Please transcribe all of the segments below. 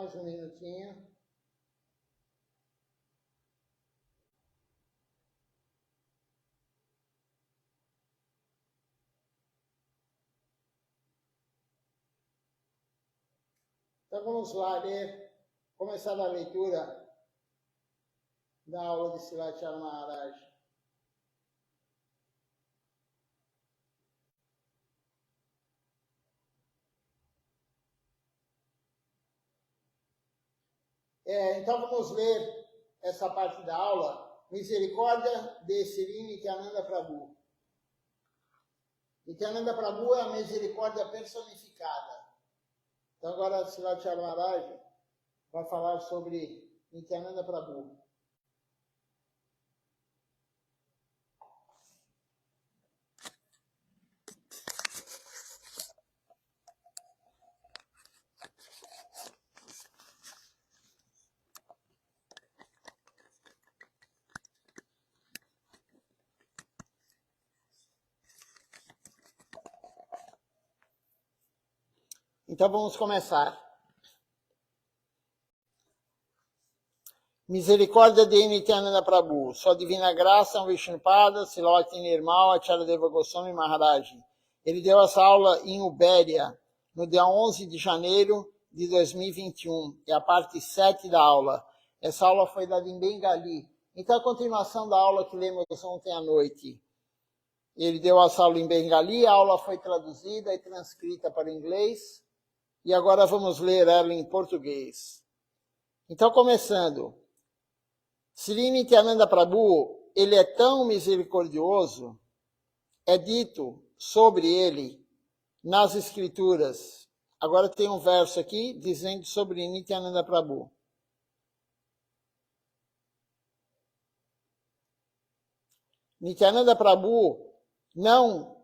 mais um minutinho. Então vamos lá começar a leitura da aula de Srilacharya Maharaj. Então vamos ler essa parte da aula, Misericórdia de Sri Nityananda Prabhu. Nityananda Prabhu é a misericórdia personificada. Então agora Srilacharya Maharaj vai falar sobre Nityananda Prabhu. Então vamos começar. Misericórdia de Nityananda Prabhu, sua divina graça, Vishnupada, Siloti Nirmal, Acharyadeva Goswami Maharaj. Ele deu essa aula em Ubéria, no dia 11 de janeiro de 2021, é a parte 7 da aula. Essa aula foi dada em Bengali. Então a continuação da aula que lemos ontem à noite. Ele deu essa aula em Bengali, a aula foi traduzida e transcrita para o inglês. E agora vamos ler ela em português. Então, começando. Sri Nityananda Prabhu, ele é tão misericordioso, é dito sobre ele nas Escrituras. Agora tem um verso aqui dizendo sobre Nityananda Prabhu. Nityananda Prabhu não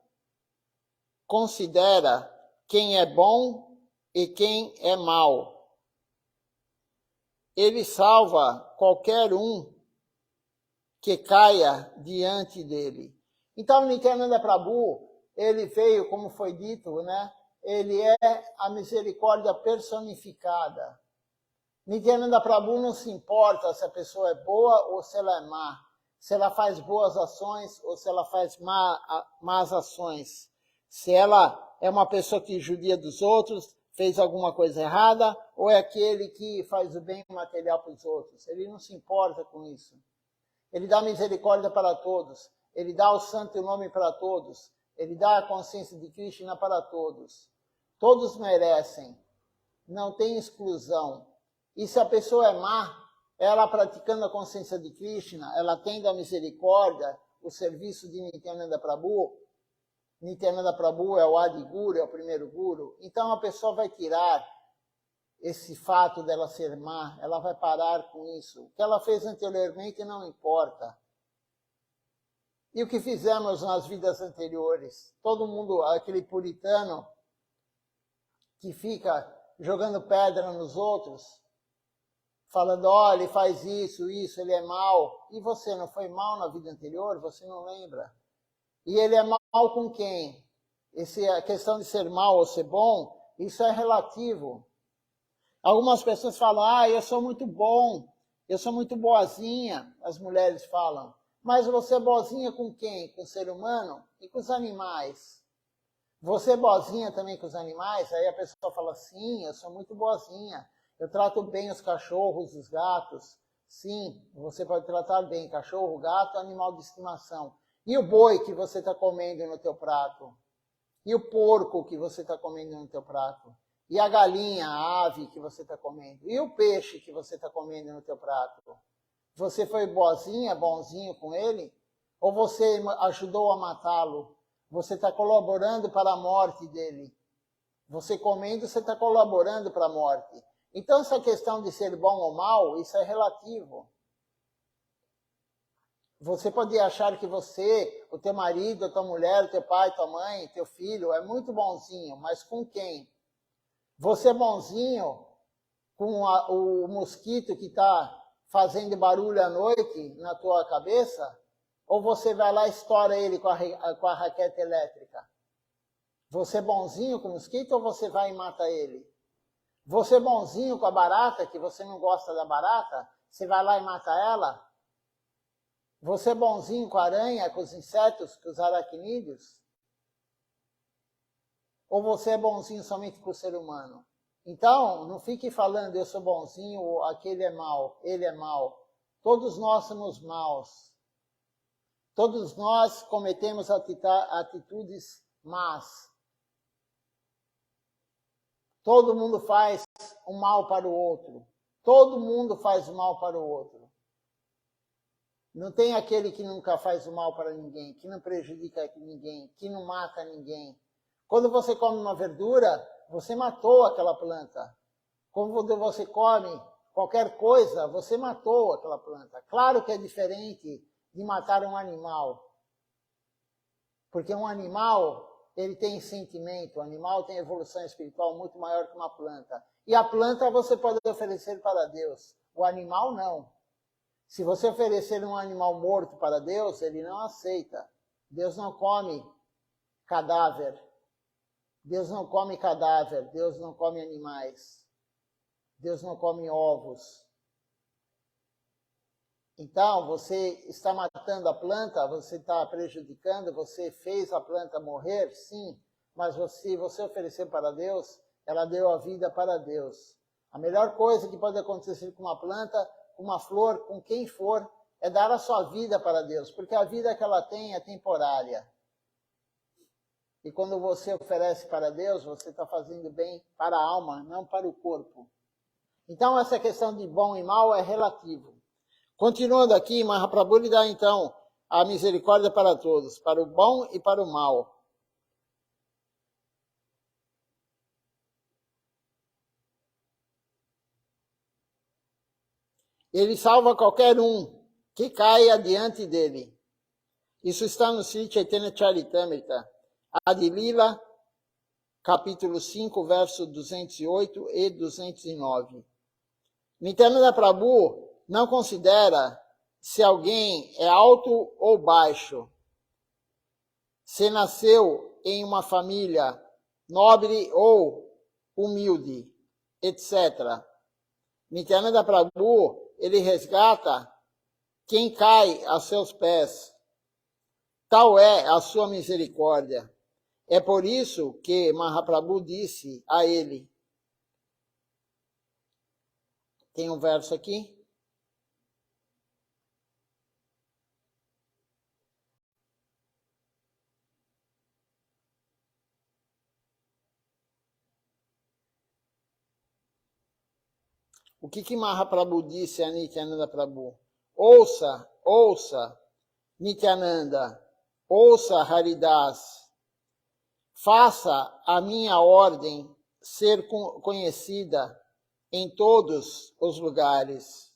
considera quem é bom e quem é mau. Ele salva qualquer um que caia diante dele. Então, Nityananda Prabhu, ele veio, como foi dito, né? Ele é a misericórdia personificada. Nityananda Prabhu não se importa se a pessoa é boa ou se ela é má, se ela faz boas ações ou se ela faz más ações, se ela é uma pessoa que judia dos outros, fez alguma coisa errada, ou é aquele que faz o bem material para os outros. Ele não se importa com isso. Ele dá misericórdia para todos. Ele dá o santo nome para todos. Ele dá a consciência de Krishna para todos. Todos merecem. Não tem exclusão. E se a pessoa é má, ela praticando a consciência de Krishna, ela tendo a misericórdia, o serviço de Nityananda Prabhu, Nityananda Prabhu é o Adi Guru, é o primeiro Guru. Então a pessoa vai tirar esse fato dela ser má, ela vai parar com isso. O que ela fez anteriormente não importa. E o que fizemos nas vidas anteriores? Todo mundo, aquele puritano que fica jogando pedra nos outros, falando, olha, ele faz isso, ele é mau. E você não foi mau na vida anterior? Você não lembra? E ele é mau com quem? A questão de ser mau ou ser bom, isso é relativo. Algumas pessoas falam, eu sou muito bom, eu sou muito boazinha, as mulheres falam. Mas você é boazinha com quem? Com o ser humano e com os animais. Você é boazinha também com os animais? Aí a pessoa fala, sim, eu sou muito boazinha. Eu trato bem os cachorros, os gatos. Sim, você pode tratar bem cachorro, gato, animal de estimação. E o boi que você está comendo no teu prato? E o porco que você está comendo no teu prato? E a galinha, a ave que você está comendo? E o peixe que você está comendo no teu prato? Você foi boazinha, bonzinho com ele? Ou você ajudou a matá-lo? Você está colaborando para a morte dele? Você comendo, você está colaborando para a morte. Então essa questão de ser bom ou mal, isso é relativo. Você pode achar que você, o teu marido, a tua mulher, o teu pai, tua mãe, teu filho, é muito bonzinho, mas com quem? Você é bonzinho com o mosquito que está fazendo barulho à noite na tua cabeça? Ou você vai lá e estoura ele com a raquete elétrica? Você é bonzinho com o mosquito ou você vai e mata ele? Você é bonzinho com a barata, que você não gosta da barata, você vai lá e mata ela? Você é bonzinho com a aranha, com os insetos, com os aracnídeos? Ou você é bonzinho somente com o ser humano? Então, não fique falando, eu sou bonzinho, aquele é mau, ele é mau. Todos nós somos maus. Todos nós cometemos atitudes más. Todo mundo faz o mal para o outro. Todo mundo faz o mal para o outro. Não tem aquele que nunca faz o mal para ninguém, que não prejudica ninguém, que não mata ninguém. Quando você come uma verdura, você matou aquela planta. Quando você come qualquer coisa, você matou aquela planta. Claro que é diferente de matar um animal. Porque um animal, ele tem sentimento, o animal tem evolução espiritual muito maior que uma planta. E a planta você pode oferecer para Deus, o animal não. Se você oferecer um animal morto para Deus, ele não aceita. Deus não come cadáver. Deus não come cadáver, Deus não come animais. Deus não come ovos. Então, você está matando a planta, você está prejudicando, você fez a planta morrer, sim, mas se você oferecer para Deus, ela deu a vida para Deus. A melhor coisa que pode acontecer com uma planta, com uma flor, com quem for, é dar a sua vida para Deus, porque a vida que ela tem é temporária. E quando você oferece para Deus, você está fazendo bem para a alma, não para o corpo. Então, essa questão de bom e mal é relativo. Continuando aqui, Mahaprabhu lhe dá então a misericórdia para todos, para o bom e para o mal. Ele salva qualquer um que caia diante dele. Isso está no Sri Chaitanya Charitamrita, Adilila, capítulo 5, verso 208 e 209. Nityananda Prabhu não considera se alguém é alto ou baixo, se nasceu em uma família nobre ou humilde, etc. Nityananda Prabhu, ele resgata quem cai a seus pés. Tal é a sua misericórdia. É por isso que Mahaprabhu disse a ele, tem um verso aqui, o que Mahaprabhu disse a Nityananda Prabhu? Ouça, ouça, Nityananda, ouça Haridas, faça a minha ordem ser conhecida em todos os lugares.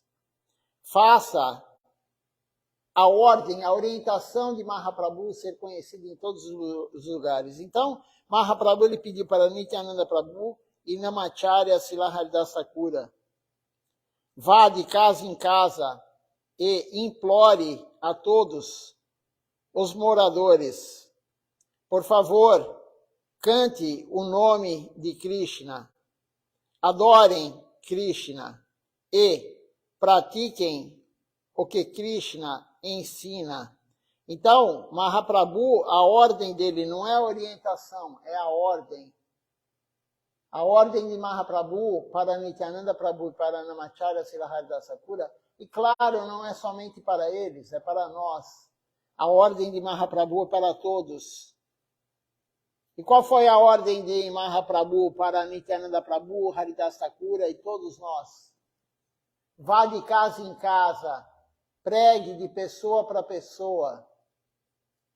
Faça a ordem, a orientação de Mahaprabhu ser conhecida em todos os lugares. Então, Mahaprabhu ele pediu para Nityananda Prabhu e Namacharya Srila Haridas Thakura: vá de casa em casa e implore a todos os moradores, por favor, cante o nome de Krishna, adorem Krishna e pratiquem o que Krishna ensina. Então, Mahaprabhu, a ordem dele não é a orientação, é a ordem. A ordem de Mahaprabhu para Nityananda Prabhu e para Namacharya Srila Haridas Thakura, e claro, não é somente para eles, é para nós. A ordem de Mahaprabhu é para todos. E qual foi a ordem de Mahaprabhu para Nityananda Prabhu, Haridas Thakura e todos nós? Vá de casa em casa, pregue de pessoa para pessoa,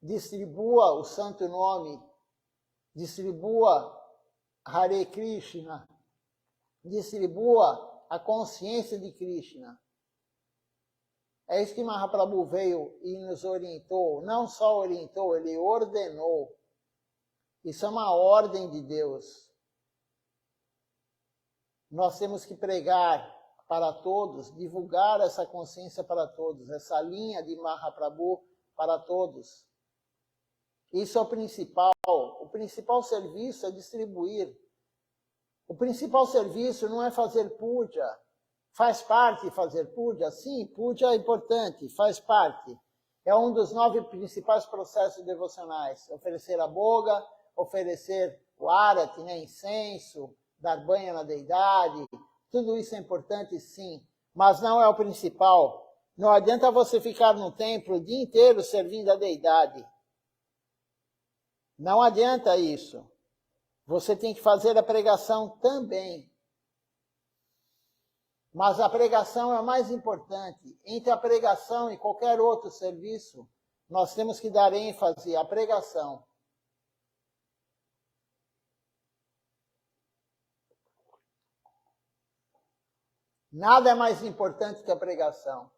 distribua o santo nome, distribua Hare Krishna, distribua a consciência de Krishna. É isso que Mahaprabhu veio e nos orientou. Não só orientou, ele ordenou. Isso é uma ordem de Deus. Nós temos que pregar para todos, divulgar essa consciência para todos, essa linha de Mahaprabhu para todos. Isso é o principal. O principal serviço é distribuir O principal serviço não é fazer puja. Faz parte fazer puja? Sim, puja é importante, faz parte. É um dos 9 principais processos devocionais. Oferecer a boga, oferecer o arati, né, incenso, dar banho na deidade. Tudo isso é importante, sim, mas não é o principal. Não adianta você ficar no templo o dia inteiro servindo a deidade. Não adianta isso. Você tem que fazer a pregação também. Mas a pregação é a mais importante. Entre a pregação e qualquer outro serviço, nós temos que dar ênfase à pregação. Nada é mais importante que a pregação.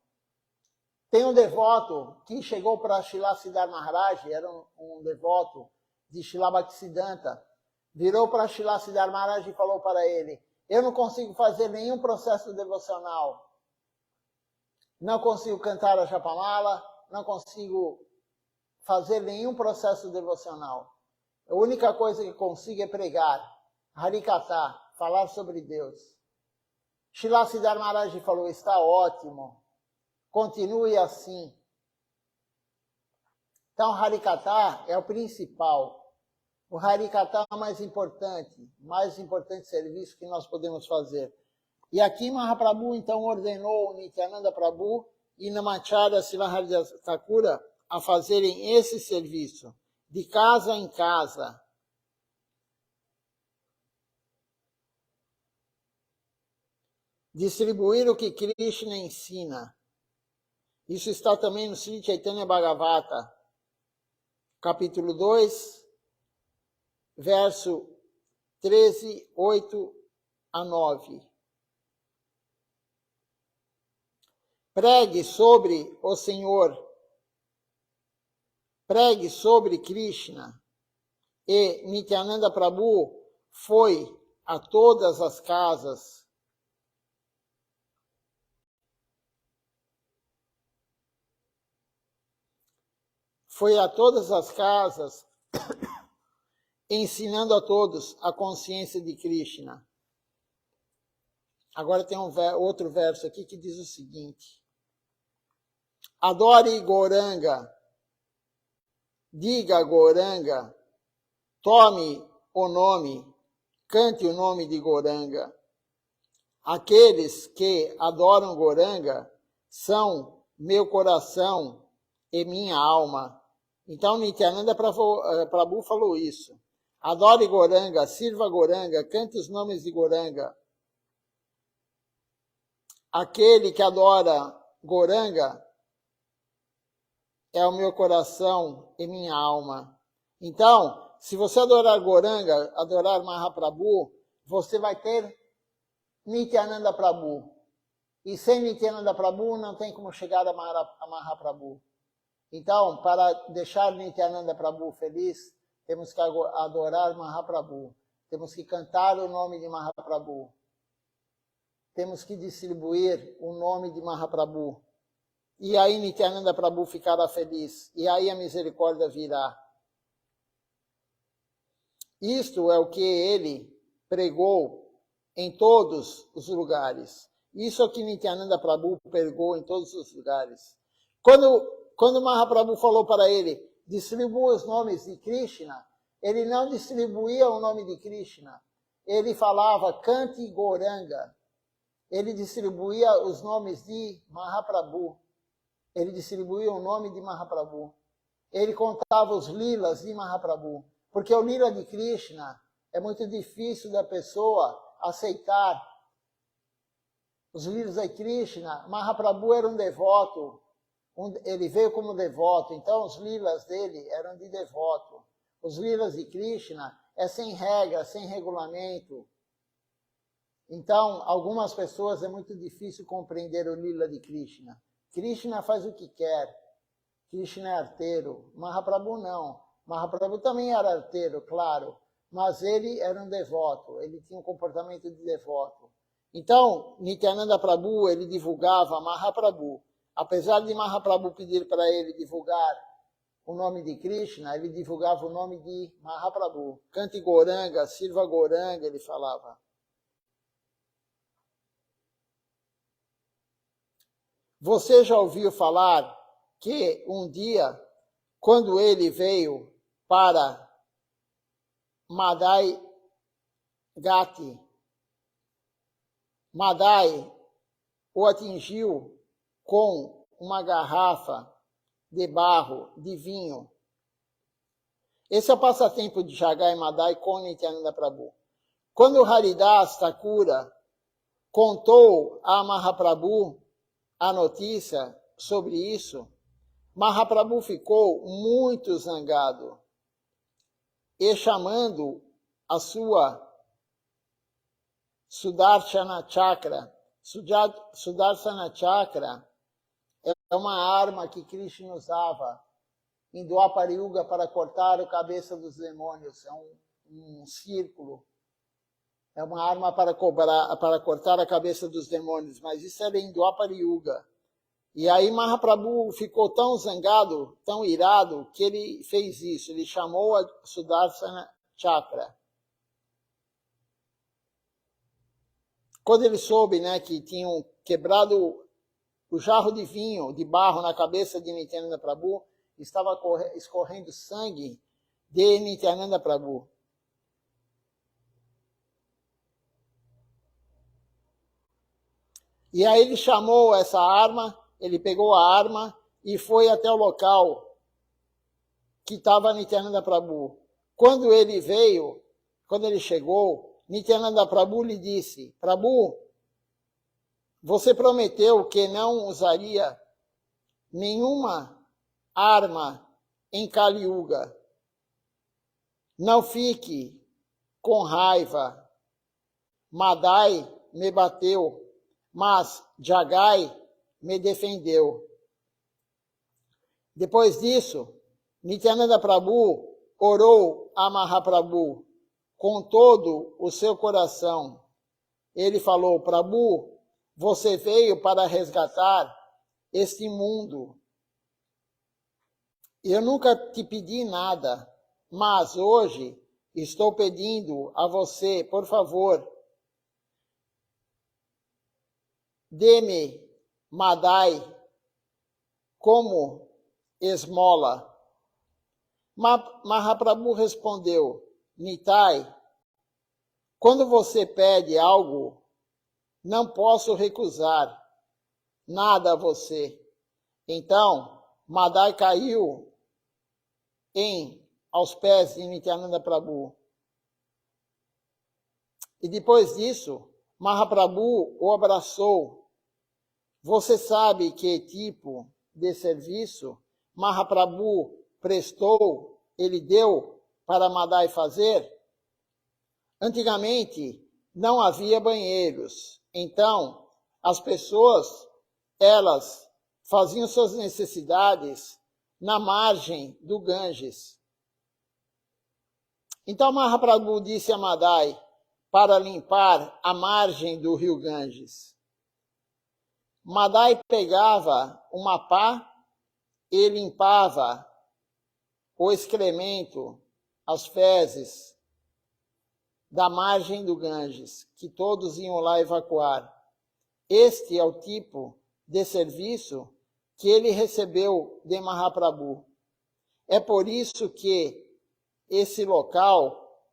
Tem um devoto que chegou para Srila Siddhar Maharaj, era um devoto de Srila Bhaktisiddhanta, virou para Srila Siddhar Maharaj e falou para ele: eu não consigo fazer nenhum processo devocional. Não consigo cantar a Japamala, não consigo fazer nenhum processo devocional. A única coisa que consigo é pregar, Harikatha, falar sobre Deus. Srila Siddhar Maharaj falou: está ótimo, continue assim. Então, Harikatha é o principal. O Harikatha é o mais importante serviço que nós podemos fazer. E aqui Mahaprabhu, então, ordenou o Nityananda Prabhu e Namacharya Sivaharja Thakura a fazerem esse serviço, de casa em casa. Distribuir o que Krishna ensina. Isso está também no Sri Chaitanya Bhagavata, capítulo 2, verso 13, 8 a 9. Pregue sobre o Senhor, pregue sobre Krishna. E Nityananda Prabhu foi a todas as casas. Foi a todas as casas, ensinando a todos a consciência de Krishna. Agora tem outro verso aqui que diz o seguinte: adore Gauranga, diga Gauranga, tome o nome, cante o nome de Gauranga. Aqueles que adoram Gauranga são meu coração e minha alma. Então, Nityananda Prabhu falou isso. Adore Gauranga, sirva Gauranga, cante os nomes de Gauranga. Aquele que adora Gauranga é o meu coração e minha alma. Então, se você adorar Gauranga, adorar Mahaprabhu, você vai ter Nityananda Prabhu. E sem Nityananda Prabhu não tem como chegar a Mahaprabhu. Então, para deixar Nityananda Prabhu feliz, temos que adorar Mahaprabhu. Temos que cantar o nome de Mahaprabhu. Temos que distribuir o nome de Mahaprabhu. E aí Nityananda Prabhu ficará feliz. E aí a misericórdia virá. Isto é o que ele pregou em todos os lugares. Isso é o que Nityananda Prabhu pregou em todos os lugares. Quando Mahaprabhu falou para ele, distribua os nomes de Krishna, ele não distribuía o nome de Krishna. Ele falava, cante Gauranga. Ele distribuía os nomes de Mahaprabhu. Ele distribuía o nome de Mahaprabhu. Ele contava os lilas de Mahaprabhu. Porque o lila de Krishna é muito difícil da pessoa aceitar. Os lilas de Krishna, Mahaprabhu era um devoto. Ele veio como devoto, então os lilas dele eram de devoto. Os lilas de Krishna é sem regra, sem regulamento. Então, algumas pessoas é muito difícil compreender o lila de Krishna. Krishna faz o que quer. Krishna é arteiro. Mahaprabhu não. Mahaprabhu também era arteiro, claro. Mas ele era um devoto. Ele tinha um comportamento de devoto. Então, Nityananda Prabhu, ele divulgava Mahaprabhu. Apesar de Mahaprabhu pedir para ele divulgar o nome de Krishna, ele divulgava o nome de Mahaprabhu. Cante Gauranga, sirva Gauranga, ele falava. Você já ouviu falar que um dia, quando ele veio para Madai Gati, Madai o atingiu com uma garrafa de barro de vinho. Esse é o passatempo de Jagai Madai com Nityananda Prabhu. Quando Haridas Thakura contou a Mahaprabhu a notícia sobre isso, Mahaprabhu ficou muito zangado e chamando a sua Sudarshana Chakra. Sudarshana Chakra é uma arma que Krishna usava em Dwapara Yuga para cortar a cabeça dos demônios. É um círculo. É uma arma para cortar a cabeça dos demônios, mas isso era em Dwapara Yuga. E aí Mahaprabhu ficou tão zangado, tão irado, que ele fez isso. Ele chamou a Sudarshana Chakra. Quando ele soube, né, que tinham quebrado o jarro de vinho, de barro, na cabeça de Nityananda Prabhu, estava escorrendo sangue de Nityananda Prabhu. E aí ele chamou essa arma, ele pegou a arma e foi até o local que estava Nityananda Prabhu. Quando ele veio, quando ele chegou, Nityananda Prabhu lhe disse: Prabhu, você prometeu que não usaria nenhuma arma em Kali Yuga. Não fique com raiva. Madai me bateu, mas Jagai me defendeu. Depois disso, Nityananda Prabhu orou a Mahaprabhu com todo o seu coração. Ele falou: Prabhu, você veio para resgatar este mundo. Eu nunca te pedi nada, mas hoje estou pedindo a você, por favor, dê-me Madai como esmola. Mahaprabhu respondeu: Nitai, quando você pede algo, não posso recusar nada a você. Então, Madai caiu aos pés de Nityananda Prabhu. E depois disso, Mahaprabhu o abraçou. Você sabe que tipo de serviço Mahaprabhu prestou, ele deu para Madai fazer? Antigamente, não havia banheiros. Então, as pessoas, elas faziam suas necessidades na margem do Ganges. Então, Mahaprabhu disse a Madai para limpar a margem do rio Ganges. Madai pegava uma pá e limpava o excremento, as fezes da margem do Ganges, que todos iam lá evacuar. Este é o tipo de serviço que ele recebeu de Mahaprabhu. É por isso que esse local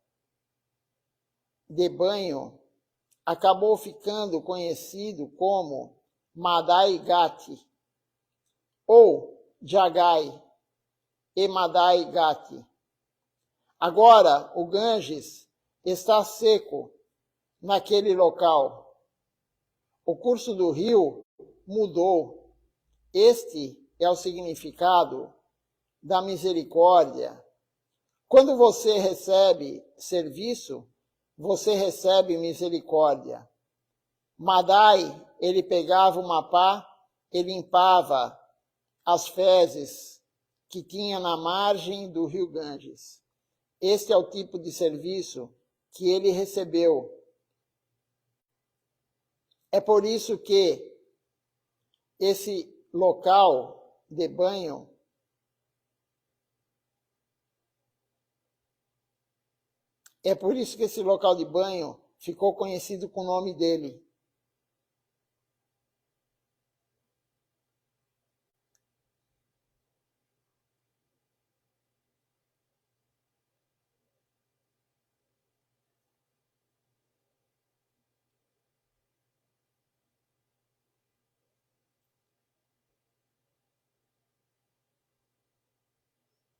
de banho acabou ficando conhecido como Madai Gati, ou Jagai e Madai Gati. Agora, o Ganges está seco naquele local. O curso do rio mudou. Este é o significado da misericórdia. Quando você recebe serviço, você recebe misericórdia. Madai, ele pegava uma pá e limpava as fezes que tinha na margem do rio Ganges. Este é o tipo de serviço que ele recebeu. É por isso que esse local de banho ficou conhecido com o nome dele.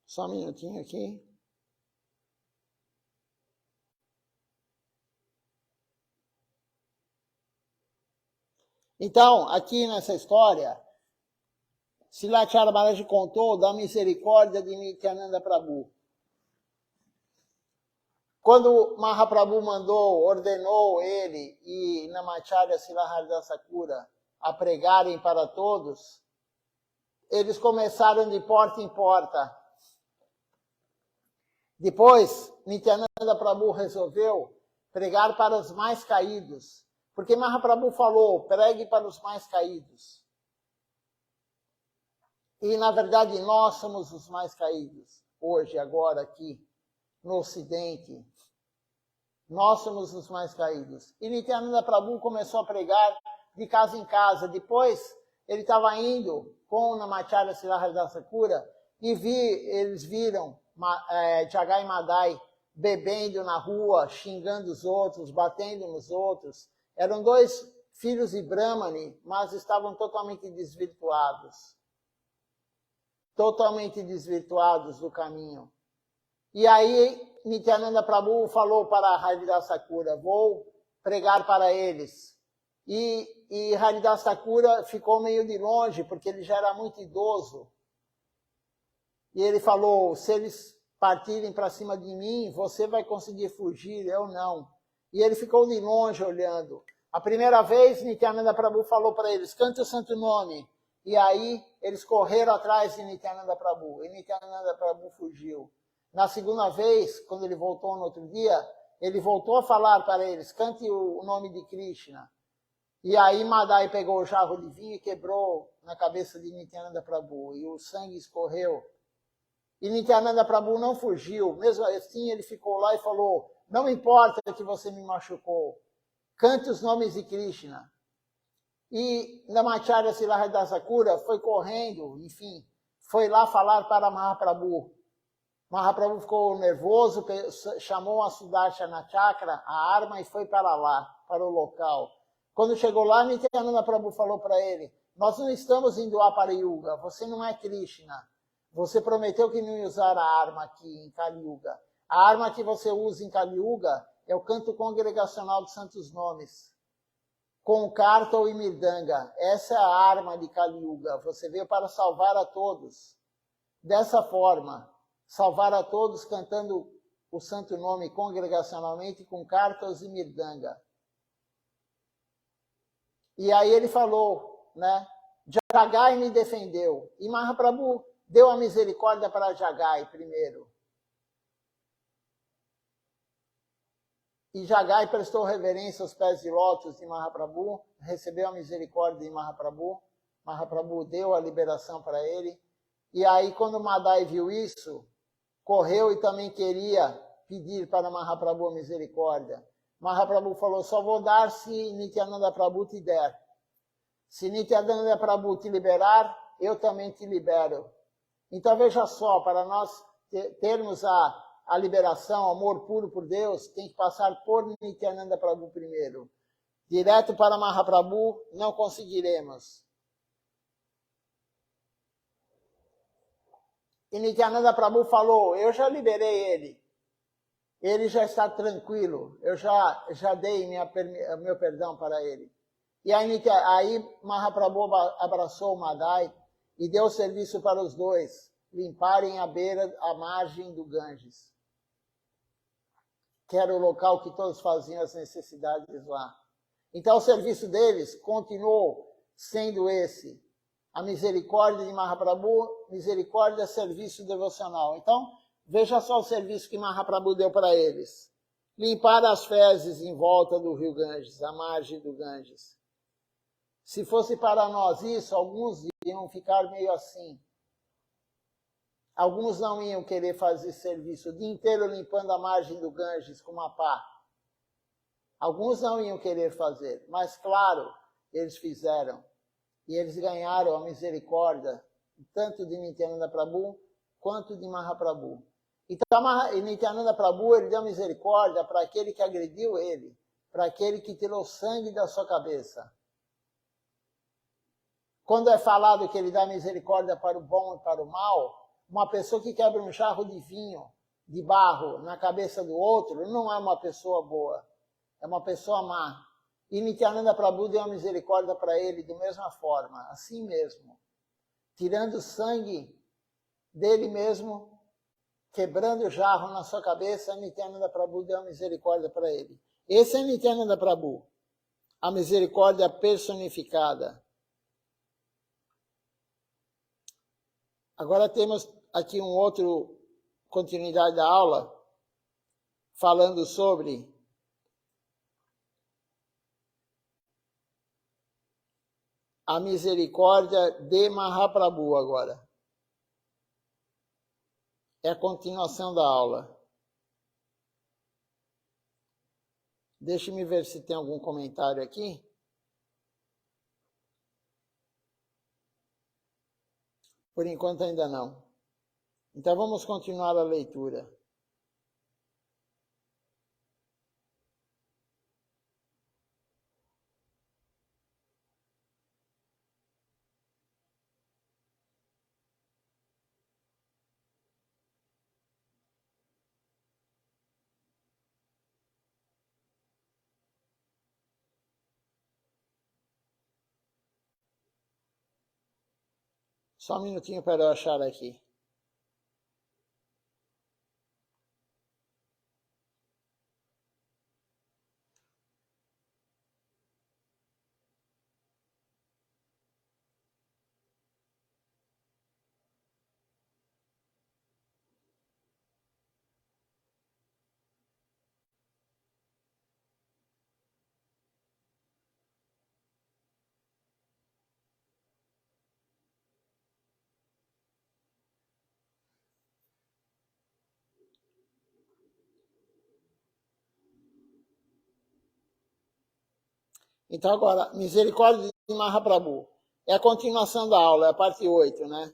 Só um minutinho aqui. Então, aqui nessa história, Srila Maharaj contou da misericórdia de Nityananda Prabhu. Quando Mahaprabhu ordenou ele e Namacharya Srila Haridasa Thakura a pregarem para todos, eles começaram de porta em porta. Depois, Nityananda Prabhu resolveu pregar para os mais caídos, porque Mahaprabhu falou, pregue para os mais caídos. E, na verdade, nós somos os mais caídos, hoje, agora, aqui, no Ocidente. Nós somos os mais caídos. E Nityananda Prabhu começou a pregar de casa em casa. Depois, ele estava indo com o Namacharya Srila Haridasa Thakura e eles viram Jagai Madai bebendo na rua, xingando os outros, batendo nos outros. Eram dois filhos de Brahmani, mas estavam totalmente desvirtuados. Totalmente desvirtuados do caminho. E aí, Nityananda Prabhu falou para Haridasa Thakura, vou pregar para eles. E Haridasa Thakura ficou meio de longe, porque ele já era muito idoso. E ele falou, se eles partirem para cima de mim, você vai conseguir fugir, eu não. E ele ficou de longe olhando. A primeira vez, Nityananda Prabhu falou para eles, cante o santo nome. E aí, eles correram atrás de Nityananda Prabhu. E Nityananda Prabhu fugiu. Na segunda vez, quando ele voltou no outro dia, ele voltou a falar para eles, cante o nome de Krishna. E aí Madai pegou o jarro de vinho e quebrou na cabeça de Nityananda Prabhu. E o sangue escorreu. E Nityananda Prabhu não fugiu. Mesmo assim, ele ficou lá e falou, não importa que você me machucou, cante os nomes de Krishna. E Namacharya Srila Haridasa Thakura foi correndo, enfim, foi lá falar para Mahaprabhu. Mahaprabhu ficou nervoso, chamou a Sudarshana Chakra, a arma, e foi para lá, para o local. Quando chegou lá, Nityananda Prabhu falou para ele, nós não estamos em Dwapara Yuga, você não é Krishna. Você prometeu que não ia usar a arma aqui em Kali Yuga. A arma que você usa em Kali Yuga é o canto congregacional dos santos nomes, com Kartal e Mirdanga. Essa é a arma de Kali Yuga. Você veio para salvar a todos. Dessa forma, salvar a todos cantando o santo nome congregacionalmente com Kartals e Mirdanga. E aí ele falou, né? Jagai me defendeu. E Mahaprabhu deu a misericórdia para Jagai primeiro. E Jagai prestou reverência aos pés de lótus de Mahaprabhu, recebeu a misericórdia de Mahaprabhu. Mahaprabhu deu a liberação para ele. E aí, quando Madai viu isso, correu e também queria pedir para Mahaprabhu a misericórdia. Mahaprabhu falou, só vou dar se Nityananda Prabhu te der. Se Nityananda Prabhu te liberar, eu também te libero. Então veja só, para nós termos a liberação, amor puro por Deus, tem que passar por Nityananda Prabhu primeiro. Direto para Mahaprabhu, não conseguiremos. E Nityananda Prabhu falou, eu já liberei ele. Ele já está tranquilo, eu já dei meu perdão para ele. E aí Mahaprabhu abraçou Madai e deu serviço para os dois limparem a margem do Ganges, que era o local que todos faziam as necessidades lá. Então o serviço deles continuou sendo esse. A misericórdia de Mahaprabhu, misericórdia, serviço devocional. Então, veja só o serviço que Mahaprabhu deu para eles. Limpar as fezes em volta do rio Ganges, a margem do Ganges. Se fosse para nós isso, alguns iam ficar meio assim. Alguns não iam querer fazer serviço o dia inteiro limpando a margem do Ganges com uma pá. Alguns não iam querer fazer, mas claro, eles fizeram. E eles ganharam a misericórdia, tanto de Nityananda Prabhu, quanto de Mahaprabhu. Então, Nityananda Prabhu, ele deu misericórdia para aquele que agrediu ele, para aquele que tirou sangue da sua cabeça. Quando é falado que ele dá misericórdia para o bom e para o mal, Uma pessoa que quebra um jarro de vinho, de barro, na cabeça do outro, não é uma pessoa boa. É uma pessoa má. E Nityananda Prabhu deu a misericórdia para ele da mesma forma, assim mesmo. Tirando o sangue dele mesmo, quebrando o jarro na sua cabeça, Nityananda Prabhu deu a misericórdia para ele. Esse é Nityananda Prabhu, a misericórdia personificada. Agora temos aqui um outro continuidade da aula, falando sobre a misericórdia de Mahaprabhu agora. É a continuação da aula. Deixe-me ver se tem algum comentário aqui. Por enquanto ainda não. Então vamos continuar a leitura. Só um minutinho para eu achar aqui. Então agora, misericórdia de Mahaprabhu. É a continuação da aula, é a parte 8, né?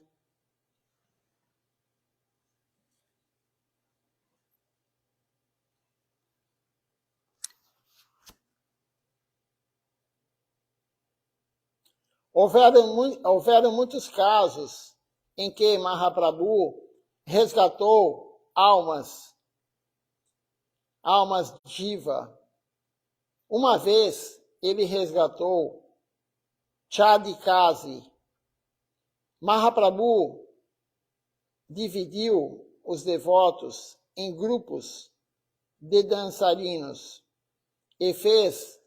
Houveram muitos casos em que Mahaprabhu resgatou almas diva. Uma vez ele resgatou Chadikasi. Mahaprabhu dividiu os devotos em grupos de dançarinos e fez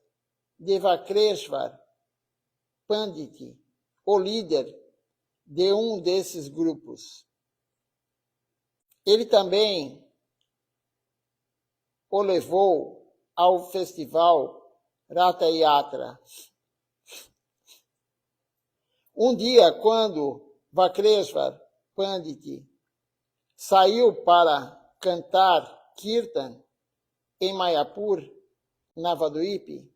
Devakreshvar Pandit o líder de um desses grupos. Ele também o levou ao festival Ratha Yatra. Um dia, quando Vakreshvar Pandit saiu para cantar Kirtan em Mayapur, Navadvipa,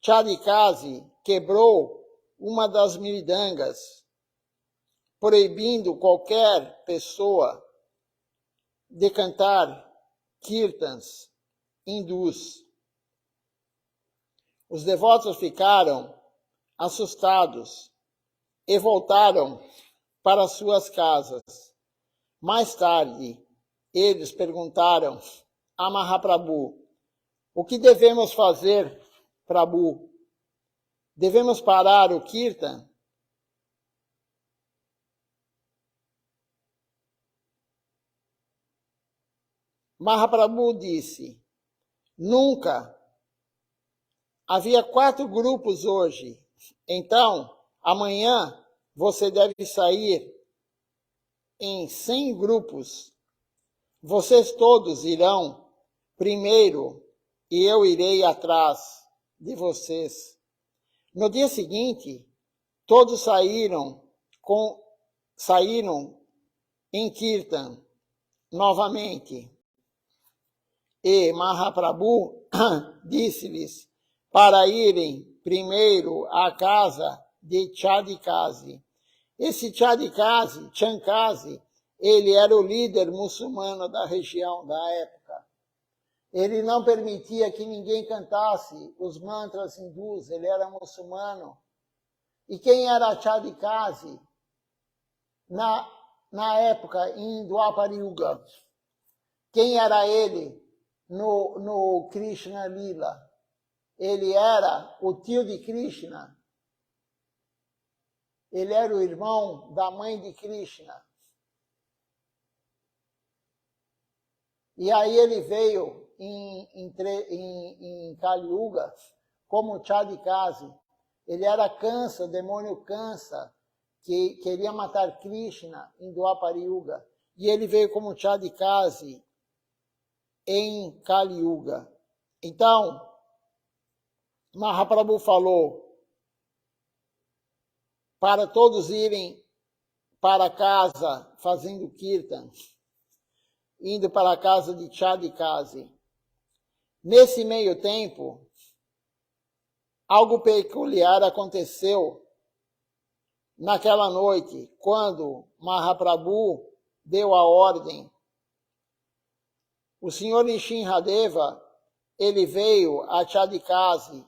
Chadikasi quebrou uma das mridangas, proibindo qualquer pessoa de cantar kirtans hindus. Os devotos ficaram assustados e voltaram para suas casas. Mais tarde, eles perguntaram a Mahaprabhu: o que devemos fazer, Prabhu? Devemos parar o Kirtan? Mahaprabhu disse: nunca. Havia 4 grupos hoje. Então, amanhã você deve sair em 100 grupos. Vocês todos irão primeiro e eu irei atrás de vocês. No dia seguinte, todos saíram em Kirtan novamente. E Mahaprabhu disse-lhes para irem primeiro à casa de Chadikasi. Esse Chadikasi, Chankasi, ele era o líder muçulmano da região da época. Ele não permitia que ninguém cantasse os mantras hindus, ele era muçulmano. E quem era Chadikasi? na época em Dwapara Yuga. Quem era ele no Krishna Lila? Ele era o tio de Krishna. Ele era o irmão da mãe de Krishna. E aí ele veio em Kali Yuga como Chadikasi. Ele era Kansa, o demônio Kansa, que queria matar Krishna em Dwapara Yuga. E ele veio como Chadikasi em Kali Yuga. Então, Mahaprabhu falou para todos irem para casa fazendo Kirtan, indo para a casa de Chadikasi. Nesse meio tempo, algo peculiar aconteceu naquela noite, quando Mahaprabhu deu a ordem. O senhor Nishinradeva, ele veio a Chadikasi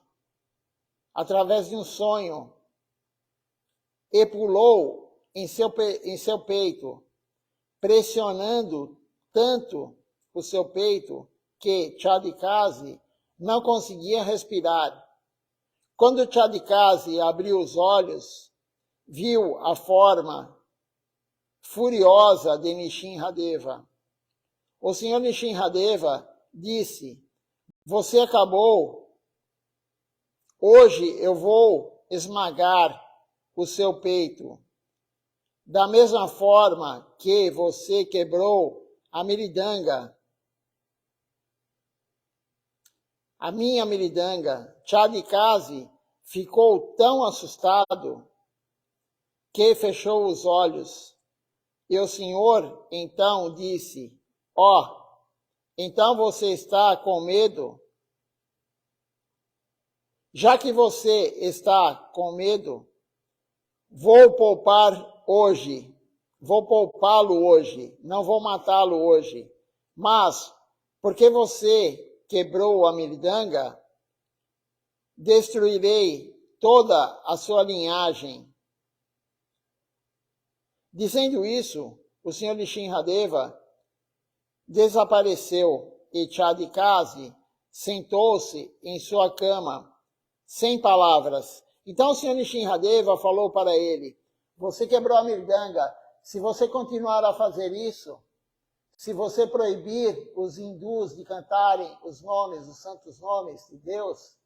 através de um sonho e pulou em seu peito, pressionando tanto o seu peito que Chadikasi não conseguia respirar. Quando Chadikasi abriu os olhos, viu a forma furiosa de Nishinradeva. O senhor Nishinradeva disse: você acabou, hoje eu vou esmagar o seu peito, da mesma forma que você quebrou a miridanga, a minha miridanga. Chadikasi ficou tão assustado que fechou os olhos. E o senhor então disse: então você está com medo? Já que você está com medo, vou poupá-lo hoje, não vou matá-lo hoje. Mas, porque você quebrou a miridanga, destruirei toda a sua linhagem. Dizendo isso, o senhor Nishinradeva desapareceu e Chadikasi sentou-se em sua cama, sem palavras. Então o senhor Nishinradeva falou para ele: você quebrou a miridanga, se você continuar a fazer isso, se você proibir os hindus de cantarem os nomes, os santos nomes de Deus,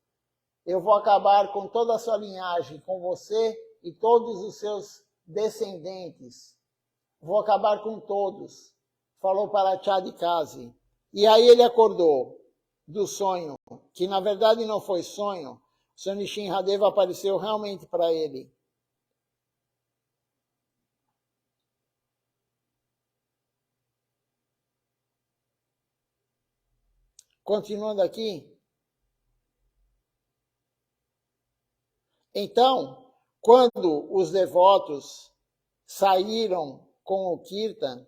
eu vou acabar com toda a sua linhagem, com você e todos os seus descendentes. Vou acabar com todos. Falou para Chadikasi. E aí ele acordou do sonho, que na verdade não foi sonho. O Sr. Nishinradeva apareceu realmente para ele. Continuando aqui. Então, quando os devotos saíram com o Kirtan,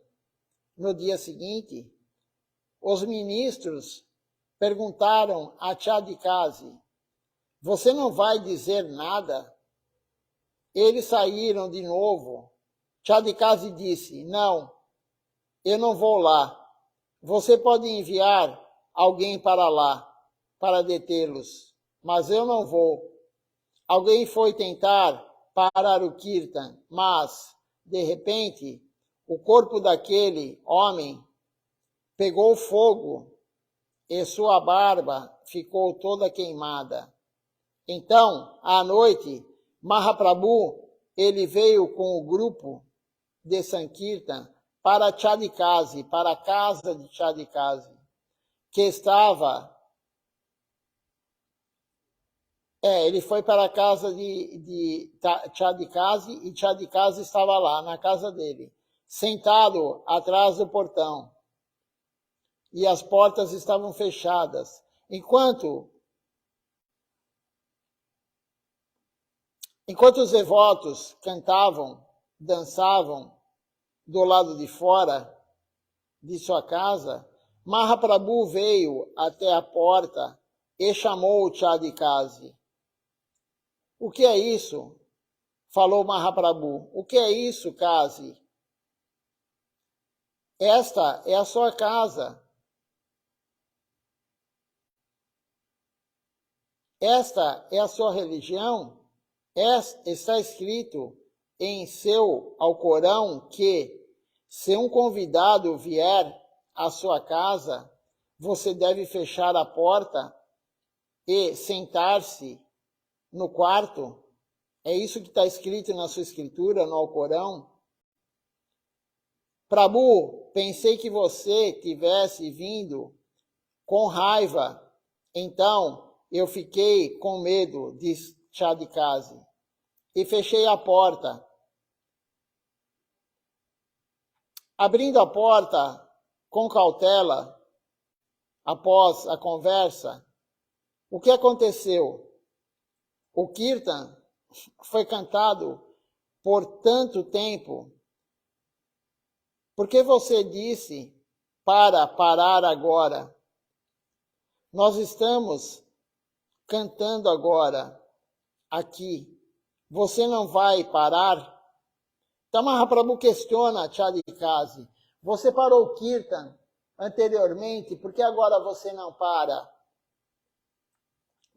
no dia seguinte, os ministros perguntaram a Chadikasi: você não vai dizer nada? Eles saíram de novo. Chadikasi disse: não, eu não vou lá. Você pode enviar alguém para lá, para detê-los, mas eu não vou. Alguém foi tentar parar o Kirtan, mas, de repente, o corpo daquele homem pegou fogo e sua barba ficou toda queimada. Então, à noite, Mahaprabhu, ele veio com o grupo de Sankirtan para Chadikasi, para a casa de Chadikasi, que estava... ele foi para a casa de Chadikasi e Chadikasi estava lá, na casa dele, sentado atrás do portão. E as portas estavam fechadas. Enquanto os devotos cantavam, dançavam do lado de fora de sua casa, Mahaprabhu veio até a porta e chamou Chadikasi. O que é isso? Falou Mahaprabhu. O que é isso, Kasi? esta é a sua casa. Esta é a sua religião. Está escrito em seu Alcorão que, se um convidado vier à sua casa, você deve fechar a porta e sentar-se no quarto. É isso que está escrito na sua escritura, no Alcorão. Prabhu, pensei que você tivesse vindo com raiva, então eu fiquei com medo, diz Chandikazi, e fechei a porta. Abrindo a porta com cautela, após a conversa, o que aconteceu? O Kirtan foi cantado por tanto tempo. Por que você disse para parar agora? Nós estamos cantando agora, aqui. Você não vai parar? Então Mahaprabhu questiona Chandikazi. Você parou o Kirtan anteriormente, por que agora você não para?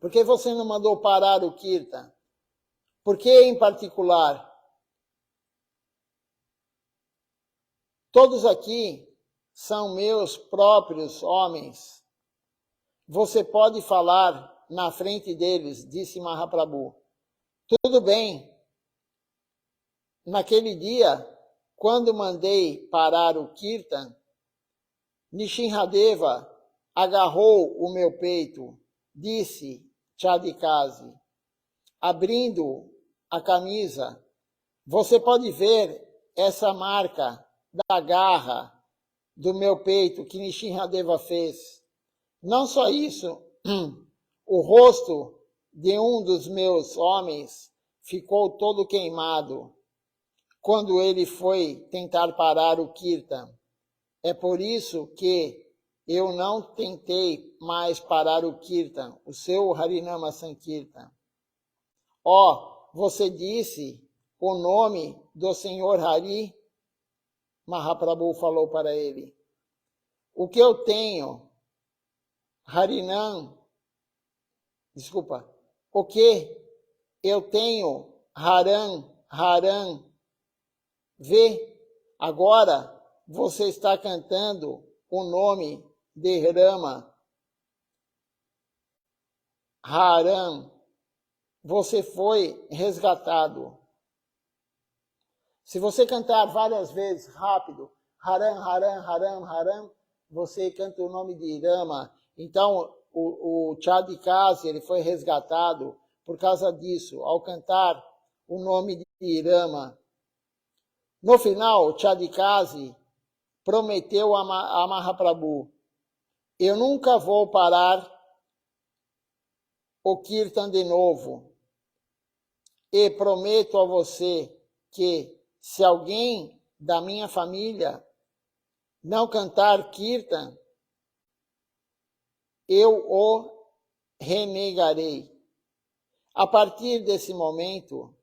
Por que você não mandou parar o Kirtan? Por que em particular? Todos aqui são meus próprios homens. Você pode falar na frente deles, disse Mahaprabhu. Tudo bem. Naquele dia, quando mandei parar o Kirtan, Nishinradeva agarrou o meu peito, disse Chandikazi, abrindo a camisa. Você pode ver essa marca da garra do meu peito que Nishinradeva fez. Não só isso, o rosto de um dos meus homens ficou todo queimado quando ele foi tentar parar o Kirtan. É por isso que eu não tentei mais parar o Kirtan, o seu Harinama Sankirtan. Você disse o nome do Senhor Hari? Mahaprabhu falou para ele. O que eu tenho, o que eu tenho, Haran, vê, agora você está cantando o nome de Rama, Haran, você foi resgatado. Se você cantar várias vezes rápido, Haran, você canta o nome de Rama. Então, o Chandikazi, ele foi resgatado por causa disso, ao cantar o nome de Rama. No final, Chandikazi prometeu a Mahaprabhu, eu nunca vou parar o Kirtan de novo. E prometo a você que se alguém da minha família não cantar Kirtan, eu o renegarei. A partir desse momento,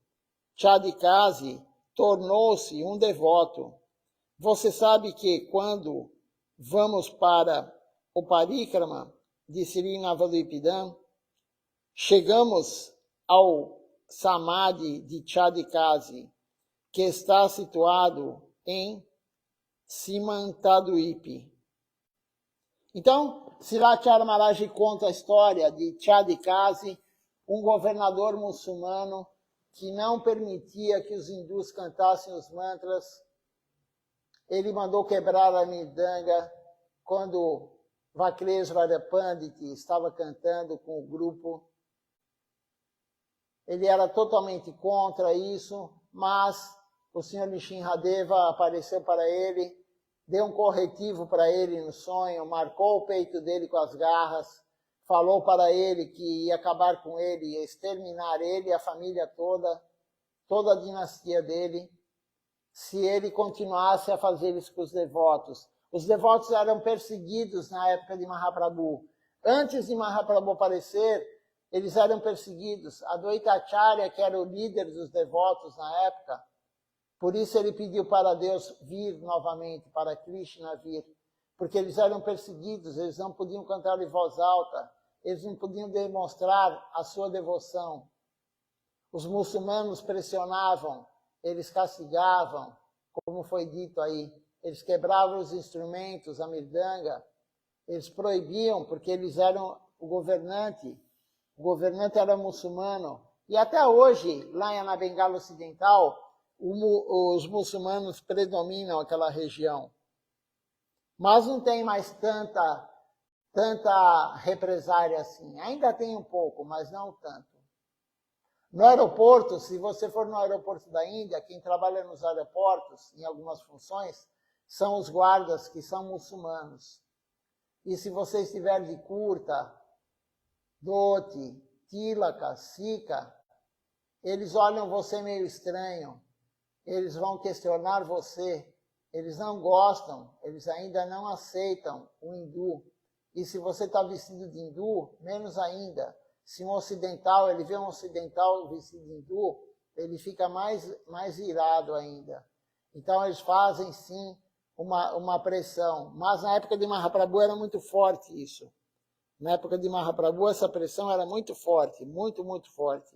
Chandikazi tornou-se um devoto. Você sabe que quando vamos para o Parikrama de Sri Navadvipam, chegamos ao Samadhi de Chandikazi, que está situado em Simantadwip. Então, Sriracharya Maharaj conta a história de Chandikazi, um governador muçulmano que não permitia que os hindus cantassem os mantras. Ele mandou quebrar a Mridanga quando Vakreshvara Pandit estava cantando com o grupo. Ele era totalmente contra isso, mas o Sr. Nishinradeva apareceu para ele, deu um corretivo para ele no sonho, marcou o peito dele com as garras, falou para ele que ia acabar com ele, ia exterminar ele e a família toda a dinastia dele, se ele continuasse a fazer isso com os devotos. Os devotos eram perseguidos na época de Mahaprabhu. Antes de Mahaprabhu aparecer, eles eram perseguidos. Advaita Acharya, que era o líder dos devotos na época, Por isso ele pediu para Deus vir novamente, para Krishna vir, porque eles eram perseguidos, eles não podiam cantar em voz alta, eles não podiam demonstrar a sua devoção. Os muçulmanos pressionavam, eles castigavam, como foi dito aí, eles quebravam os instrumentos, a mirdanga, eles proibiam, porque eles eram o governante era muçulmano, e até hoje, lá na Bengala Ocidental, os muçulmanos predominam aquela região. Mas não tem mais tanta represária assim. Ainda tem um pouco, mas não tanto. No aeroporto, se você for no aeroporto da Índia, quem trabalha nos aeroportos, em algumas funções, são os guardas que são muçulmanos. E se você estiver de kurta, dhoti, tilaka, sikha, eles olham você meio estranho, eles vão questionar você, eles não gostam, eles ainda não aceitam o hindu. E se você está vestido de hindu, menos ainda. Se um ocidental, ele vê um ocidental vestido de hindu, ele fica mais irado ainda. Então eles fazem sim uma pressão. Mas na época de Mahaprabhu era muito forte isso. Na época de Mahaprabhu essa pressão era muito forte, muito, muito forte.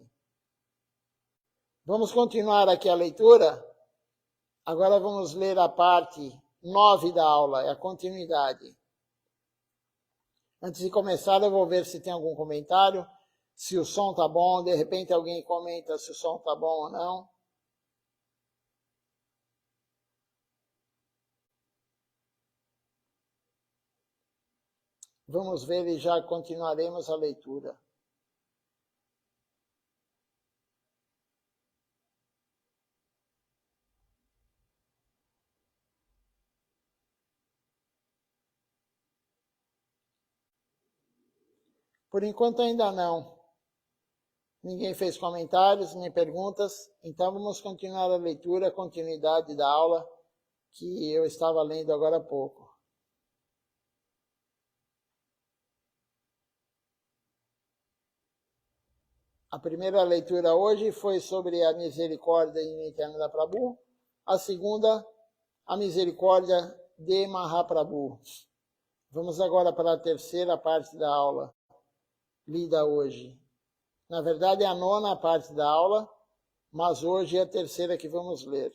Vamos continuar aqui a leitura. Agora vamos ler a parte 9 da aula, é a continuidade. Antes de começar, eu vou ver se tem algum comentário, se o som tá bom, de repente alguém comenta se o som tá bom ou não. Vamos ver e já continuaremos a leitura. Por enquanto ainda não. Ninguém fez comentários nem perguntas, então vamos continuar a leitura, a continuidade da aula que eu estava lendo agora há pouco. A primeira leitura hoje foi sobre a misericórdia de Nityananda Prabhu, a segunda, a misericórdia de Mahaprabhu. Vamos agora para a terceira parte da aula, lida hoje. Na verdade é a nona parte da aula, mas hoje é a terceira que vamos ler.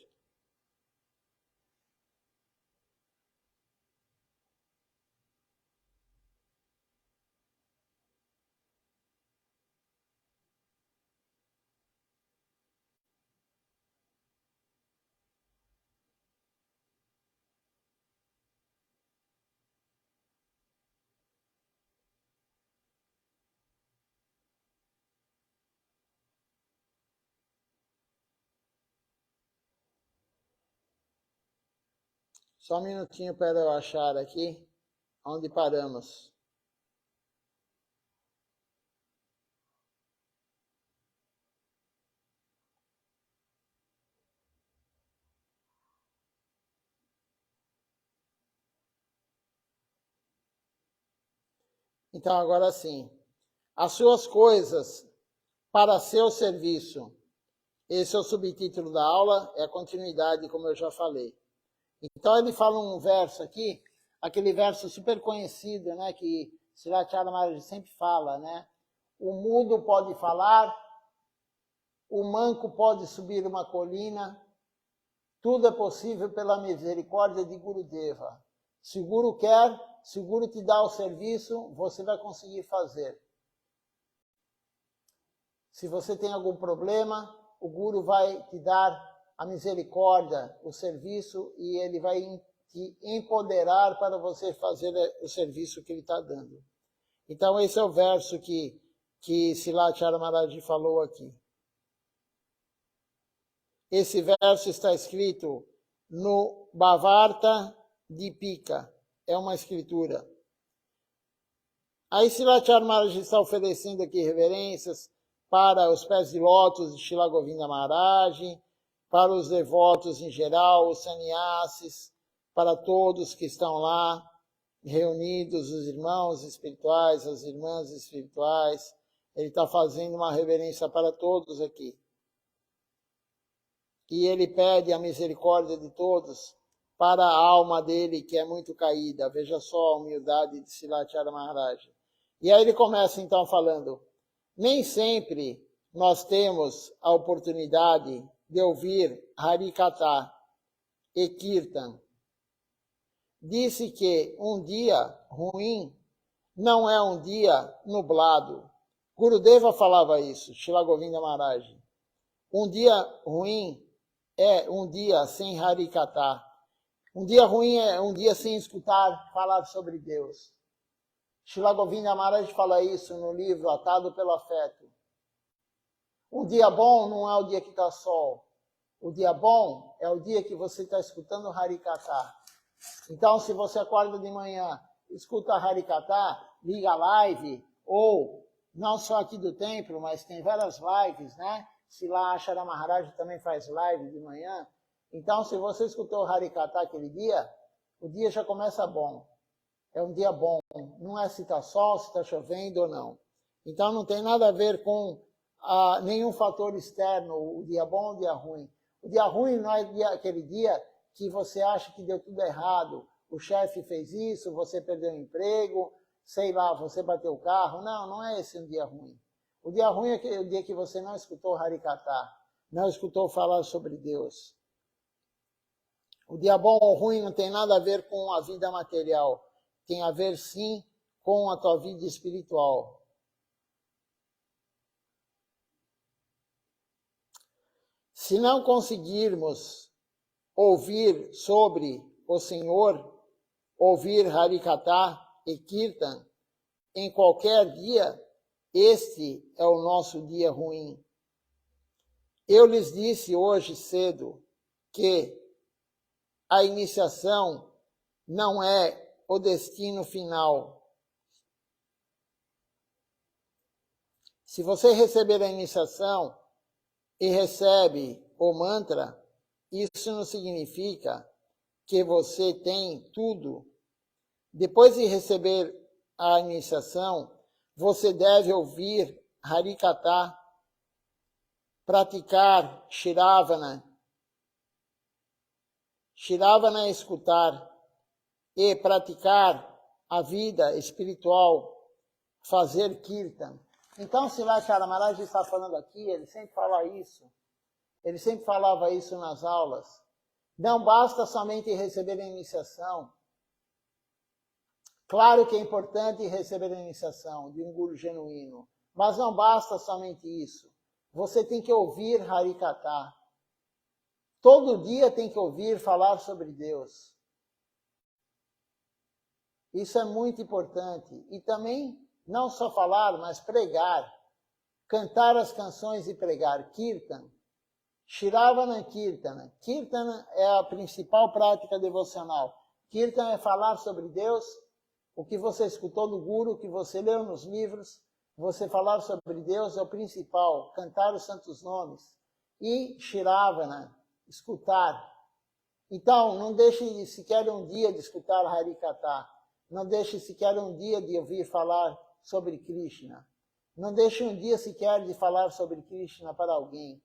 Só um minutinho para eu achar aqui onde paramos. Então, agora sim. As suas coisas para seu serviço. Esse é o subtítulo da aula, é a continuidade, como eu já falei. Então, ele fala um verso aqui, aquele verso super conhecido, né, que Sriracharya Maharaj sempre fala, né? O mudo pode falar, o manco pode subir uma colina, tudo é possível pela misericórdia de Gurudeva. Se o Guru quer, se o Guru te dá o serviço, você vai conseguir fazer. Se você tem algum problema, o Guru vai te dar a misericórdia, o serviço, e ele vai te empoderar para você fazer o serviço que ele está dando. Então, esse é o verso que Sriracharya Maharaj falou aqui. Esse verso está escrito no Bhavarta Dipika, é uma escritura. Aí Sriracharya Maharaj está oferecendo aqui reverências para os pés de lótus de Srila Govinda Maharaj, para os devotos em geral, os sannyasis, para todos que estão lá reunidos, os irmãos espirituais, as irmãs espirituais. Ele está fazendo uma reverência para todos aqui. e ele pede a misericórdia de todos para a alma dele, que é muito caída. Veja só a humildade de Srilacharya Maharaj. E aí ele começa então falando, nem sempre nós temos a oportunidade de ouvir Harikatha e Kirtan. Disse que um dia ruim não é um dia nublado. Gurudeva falava isso, Srila Govinda Maharaj. Um dia ruim é um dia sem Harikatha. Um dia ruim é um dia sem escutar falar sobre Deus. Srila Govinda Maharaj fala isso no livro Atado pelo Afeto. Um dia bom não é o dia que está sol. O dia bom é o dia que você está escutando Harikatha. Então, se você acorda de manhã, escuta Harikatha, liga a live, ou não só aqui do templo, mas tem várias lives, né? Srilacharya Maharaj também faz live de manhã. Então, se você escutou Harikatha aquele dia, o dia já começa bom. É um dia bom. Não é se está sol, se está chovendo ou não. Então, não tem nada a ver com nenhum fator externo, o dia bom ou o dia ruim. O dia ruim não é aquele dia que você acha que deu tudo errado. O chefe fez isso, você perdeu o emprego, sei lá, você bateu o carro. Não, não é esse um dia ruim. O dia ruim é o dia que você não escutou Harikatha, não escutou falar sobre Deus. O dia bom ou ruim não tem nada a ver com a vida material. Tem a ver, sim, com a tua vida espiritual. Se não conseguirmos ouvir sobre o Senhor, ouvir Harikatha e Kirtan em qualquer dia, este é o nosso dia ruim. Eu lhes disse hoje cedo que a iniciação não é o destino final. Se você receber a iniciação e recebe o mantra, isso não significa que você tem tudo. Depois de receber a iniciação, você deve ouvir Harikatha, praticar Shravana. Shravana é escutar e praticar a vida espiritual, fazer Kirtan. Então, Srilacharya Maharaj está falando aqui, ele sempre fala isso. Ele sempre falava isso nas aulas. Não basta somente receber a iniciação. Claro que é importante receber a iniciação de um guru genuíno, mas não basta somente isso. Você tem que ouvir Harikatha. Todo dia tem que ouvir falar sobre Deus. Isso é muito importante. E também, não só falar, mas pregar. Cantar as canções e pregar. Kirtan. Shravana Kirtana. Kirtana é a principal prática devocional. Kirtan é falar sobre Deus, o que você escutou do Guru, o que você leu nos livros. Você falar sobre Deus é o principal. Cantar os santos nomes. E Shravana, escutar. Então, não deixe sequer um dia de escutar Harikatha. Não deixe sequer um dia de ouvir falar sobre Krishna. Não deixe um dia sequer de falar sobre Krishna para alguém.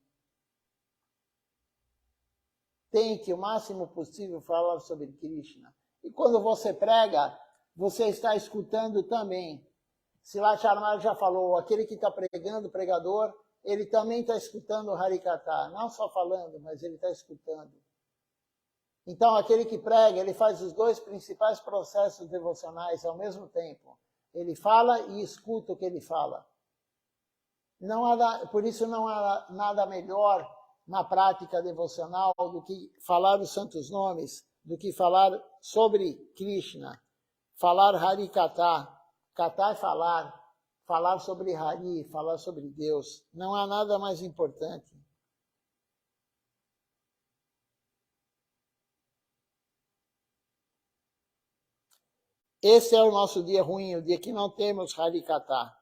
Tente o máximo possível falar sobre Krishna. E quando você prega, você está escutando também. Srilacharya Maharaj já falou, aquele que está pregando, o pregador, ele também está escutando o Harikatha. Não só falando, mas ele está escutando. Então, aquele que prega, ele faz os dois principais processos devocionais ao mesmo tempo. Ele fala e escuta o que ele fala. Por isso não há nada melhor na prática devocional do que falar os santos nomes, do que falar sobre Krishna, falar Harikatha. Katha é falar sobre Hari, falar sobre Deus. Não há nada mais importante. Esse é o nosso dia ruim, o dia que não temos Harikatha.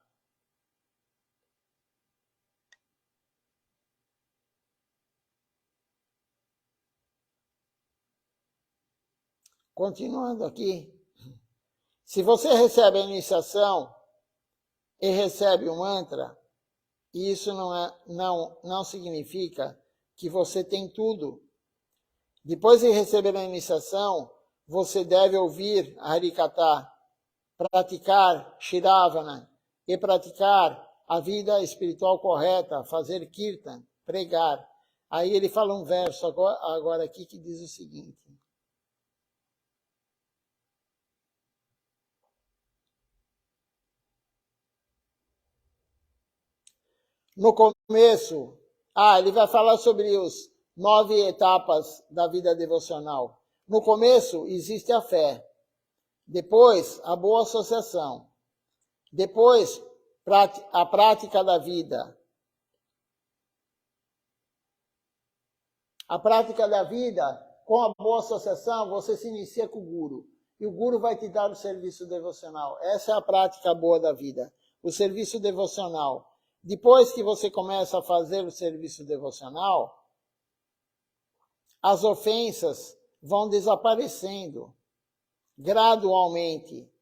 Continuando aqui. Se você recebe a iniciação e recebe o mantra, isso não significa que você tem tudo. Depois de receber a iniciação, você deve ouvir Harikata, praticar Shiravana e praticar a vida espiritual correta, fazer Kirtan, pregar. Aí ele fala um verso agora aqui que diz o seguinte. No começo, ele vai falar sobre os 9 etapas da vida devocional. No começo existe a fé, depois a boa associação, depois a prática da vida. A prática da vida, com a boa associação, você se inicia com o Guru. E o Guru vai te dar o serviço devocional. Essa é a prática boa da vida, o serviço devocional. Depois que você começa a fazer o serviço devocional, as ofensas vão desaparecendo gradualmente.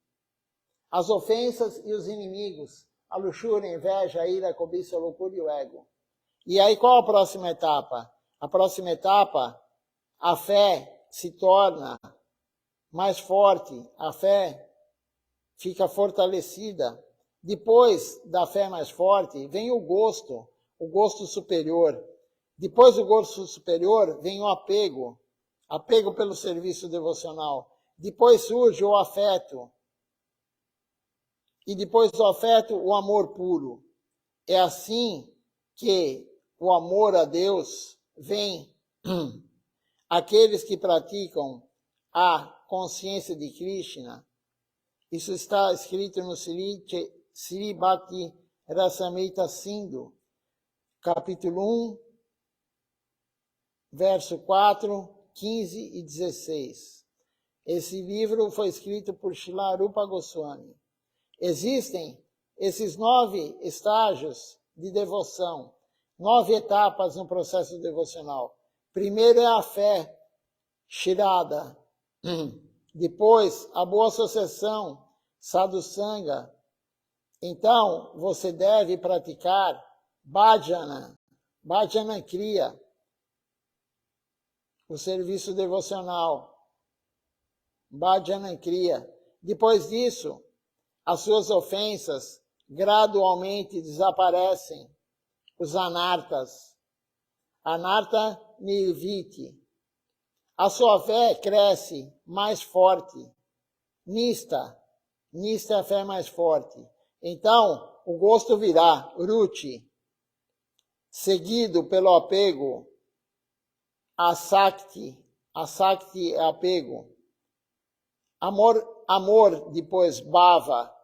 As ofensas e os inimigos, a luxúria, a inveja, a ira, a cobiça, a loucura e o ego. E aí qual a próxima etapa? A próxima etapa, a fé se torna mais forte, a fé fica fortalecida. Depois da fé mais forte, vem o gosto superior. Depois do gosto superior, vem o apego pelo serviço devocional. Depois surge o afeto. E depois do afeto, o amor puro. É assim que o amor a Deus vem. Aqueles que praticam a consciência de Krishna, isso está escrito no Sri Bhakti Rasamrita Sindhu, capítulo 1, verso 4, 15 e 16. Esse livro foi escrito por Srila Rupa Goswami. Existem esses 9 estágios de devoção, 9 etapas no processo devocional. Primeiro é a fé, Shirada. Depois, a boa associação, Sadhusanga. Então, você deve praticar Bhajana Kriya, o serviço devocional. Bhajana Kriya. Depois disso, as suas ofensas gradualmente desaparecem. Os anartas. Anarta nirviti. A sua fé cresce mais forte. Nista é a fé mais forte. Então, o gosto virá, ruchi, seguido pelo apego, asakti é apego, amor depois bhava,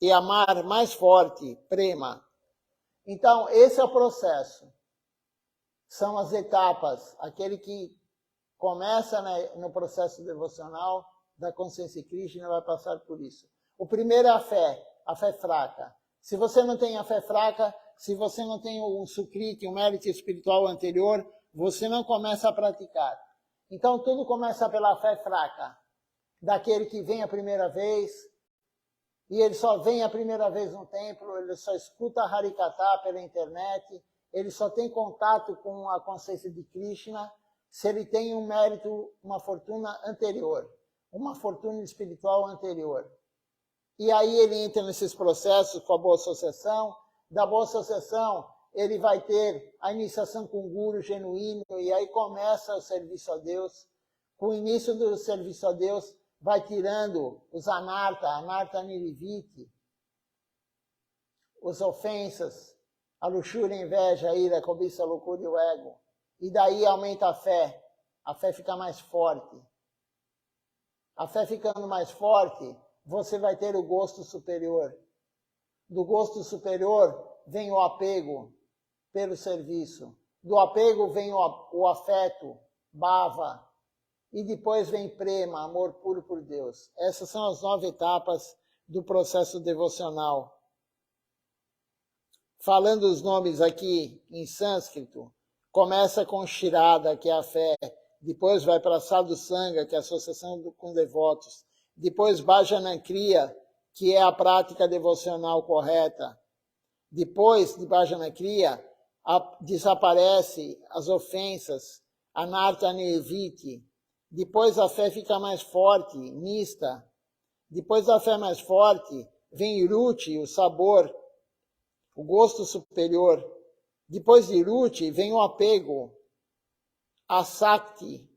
e amar mais forte, prema. Então, esse é o processo. São as etapas. Aquele que começa no processo devocional da consciência Krishna vai passar por isso. O primeiro é a fé fraca. Se você não tem a fé fraca, se você não tem um sukriti, um mérito espiritual anterior, você não começa a praticar. Então, tudo começa pela fé fraca. Daquele que vem a primeira vez, e ele só vem a primeira vez no templo, ele só escuta Harikata pela internet, ele só tem contato com a consciência de Krishna se ele tem um mérito, uma fortuna anterior, uma fortuna espiritual anterior. E aí ele entra nesses processos com a boa associação. Da boa associação, ele vai ter a iniciação com o Guru genuíno, e aí começa o serviço a Deus. Com o início do serviço a Deus, vai tirando os anarta nirviti, as ofensas, a luxúria, a inveja, a ira, a cobiça, a loucura e o ego. E daí aumenta a fé fica mais forte. A fé ficando mais forte, você vai ter o gosto superior. Do gosto superior vem o apego pelo serviço. Do apego vem o afeto, bhava. E depois vem prema, amor puro por Deus. Essas são as 9 etapas do processo devocional. Falando os nomes aqui em sânscrito, começa com Shirada, que é a fé. Depois vai para Sadhusanga, que é a associação com devotos. Depois Bhajana Kriya, que é a prática devocional correta. Depois de Bhajana Kriya, desaparece as ofensas, anarta nevite. Depois a fé fica mais forte, mista. Depois da fé mais forte, vem ruti, o sabor, o gosto superior. Depois de ruti, vem o apego, a sakti.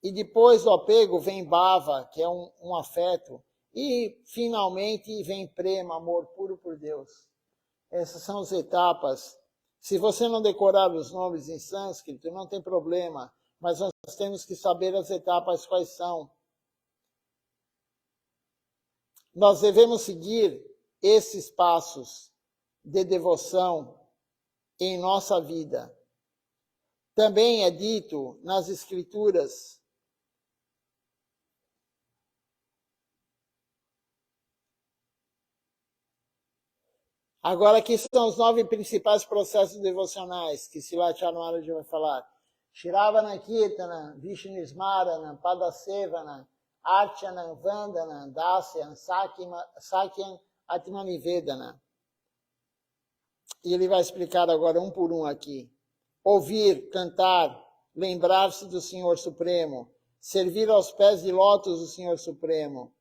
E depois do apego vem bhava, que é um afeto. E, finalmente, vem prema, amor puro por Deus. Essas são as etapas. Se você não decorar os nomes em sânscrito, não tem problema. Mas nós temos que saber as etapas quais são. Nós devemos seguir esses passos de devoção em nossa vida. Também é dito nas Escrituras. Agora, aqui são os 9 principais processos devocionais que Srila Charanaraja vai falar. Shravana Kirtana, Vishnu Smarana, Padasevana, Archana, Vandana, Dasyan, Sakyan, Atmanivedana. E ele vai explicar agora um por um aqui. Ouvir, cantar, lembrar-se do Senhor Supremo, servir aos pés de lótus do Senhor Supremo,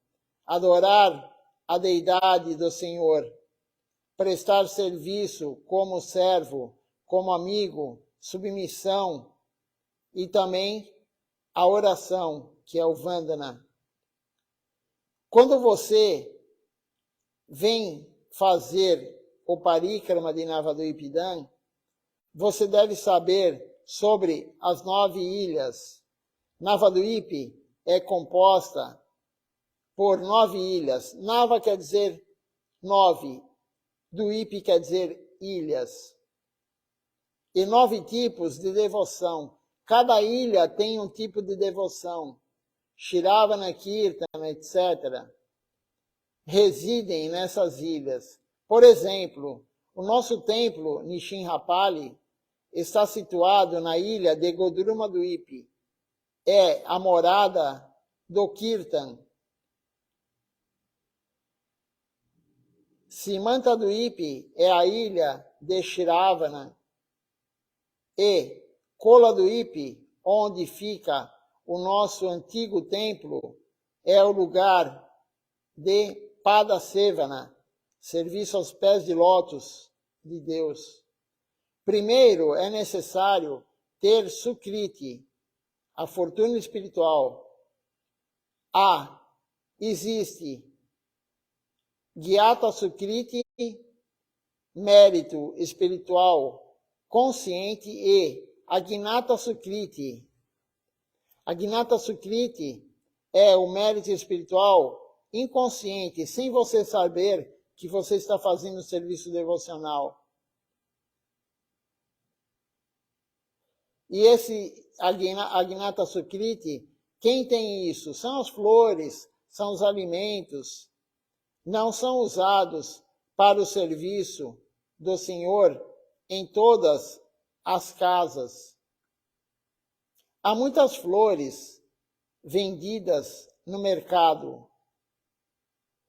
adorar a deidade do Senhor, prestar serviço como servo, como amigo, submissão, e também a oração, que é o Vandana. Quando você vem fazer o Parikrama de Navadvipan, você deve saber sobre as 9 ilhas. Navadvip é composta por 9 ilhas. Nava quer dizer 9, Dvip quer dizer ilhas. E 9 tipos de devoção. Cada ilha tem um tipo de devoção. Shravana, Kirtana, etc. residem nessas ilhas. Por exemplo, o nosso templo, Nishinrapali, está situado na ilha de Godrumadvip. É a morada do Kirtan. Simantadvip é a ilha de Shravana. E Koladvip, onde fica o nosso antigo templo, é o lugar de Padasevana, serviço aos pés de lótus de Deus. Primeiro é necessário ter Sukriti, a fortuna espiritual. Existe Gyata Sukriti, mérito espiritual consciente, e Agnata Sukriti. Agnata Sukriti é o mérito espiritual inconsciente, sem você saber que você está fazendo serviço devocional. E esse Agnata Sukriti, quem tem isso? São as flores, são os alimentos, não são usados para o serviço do Senhor em todas as casas. Há muitas flores vendidas no mercado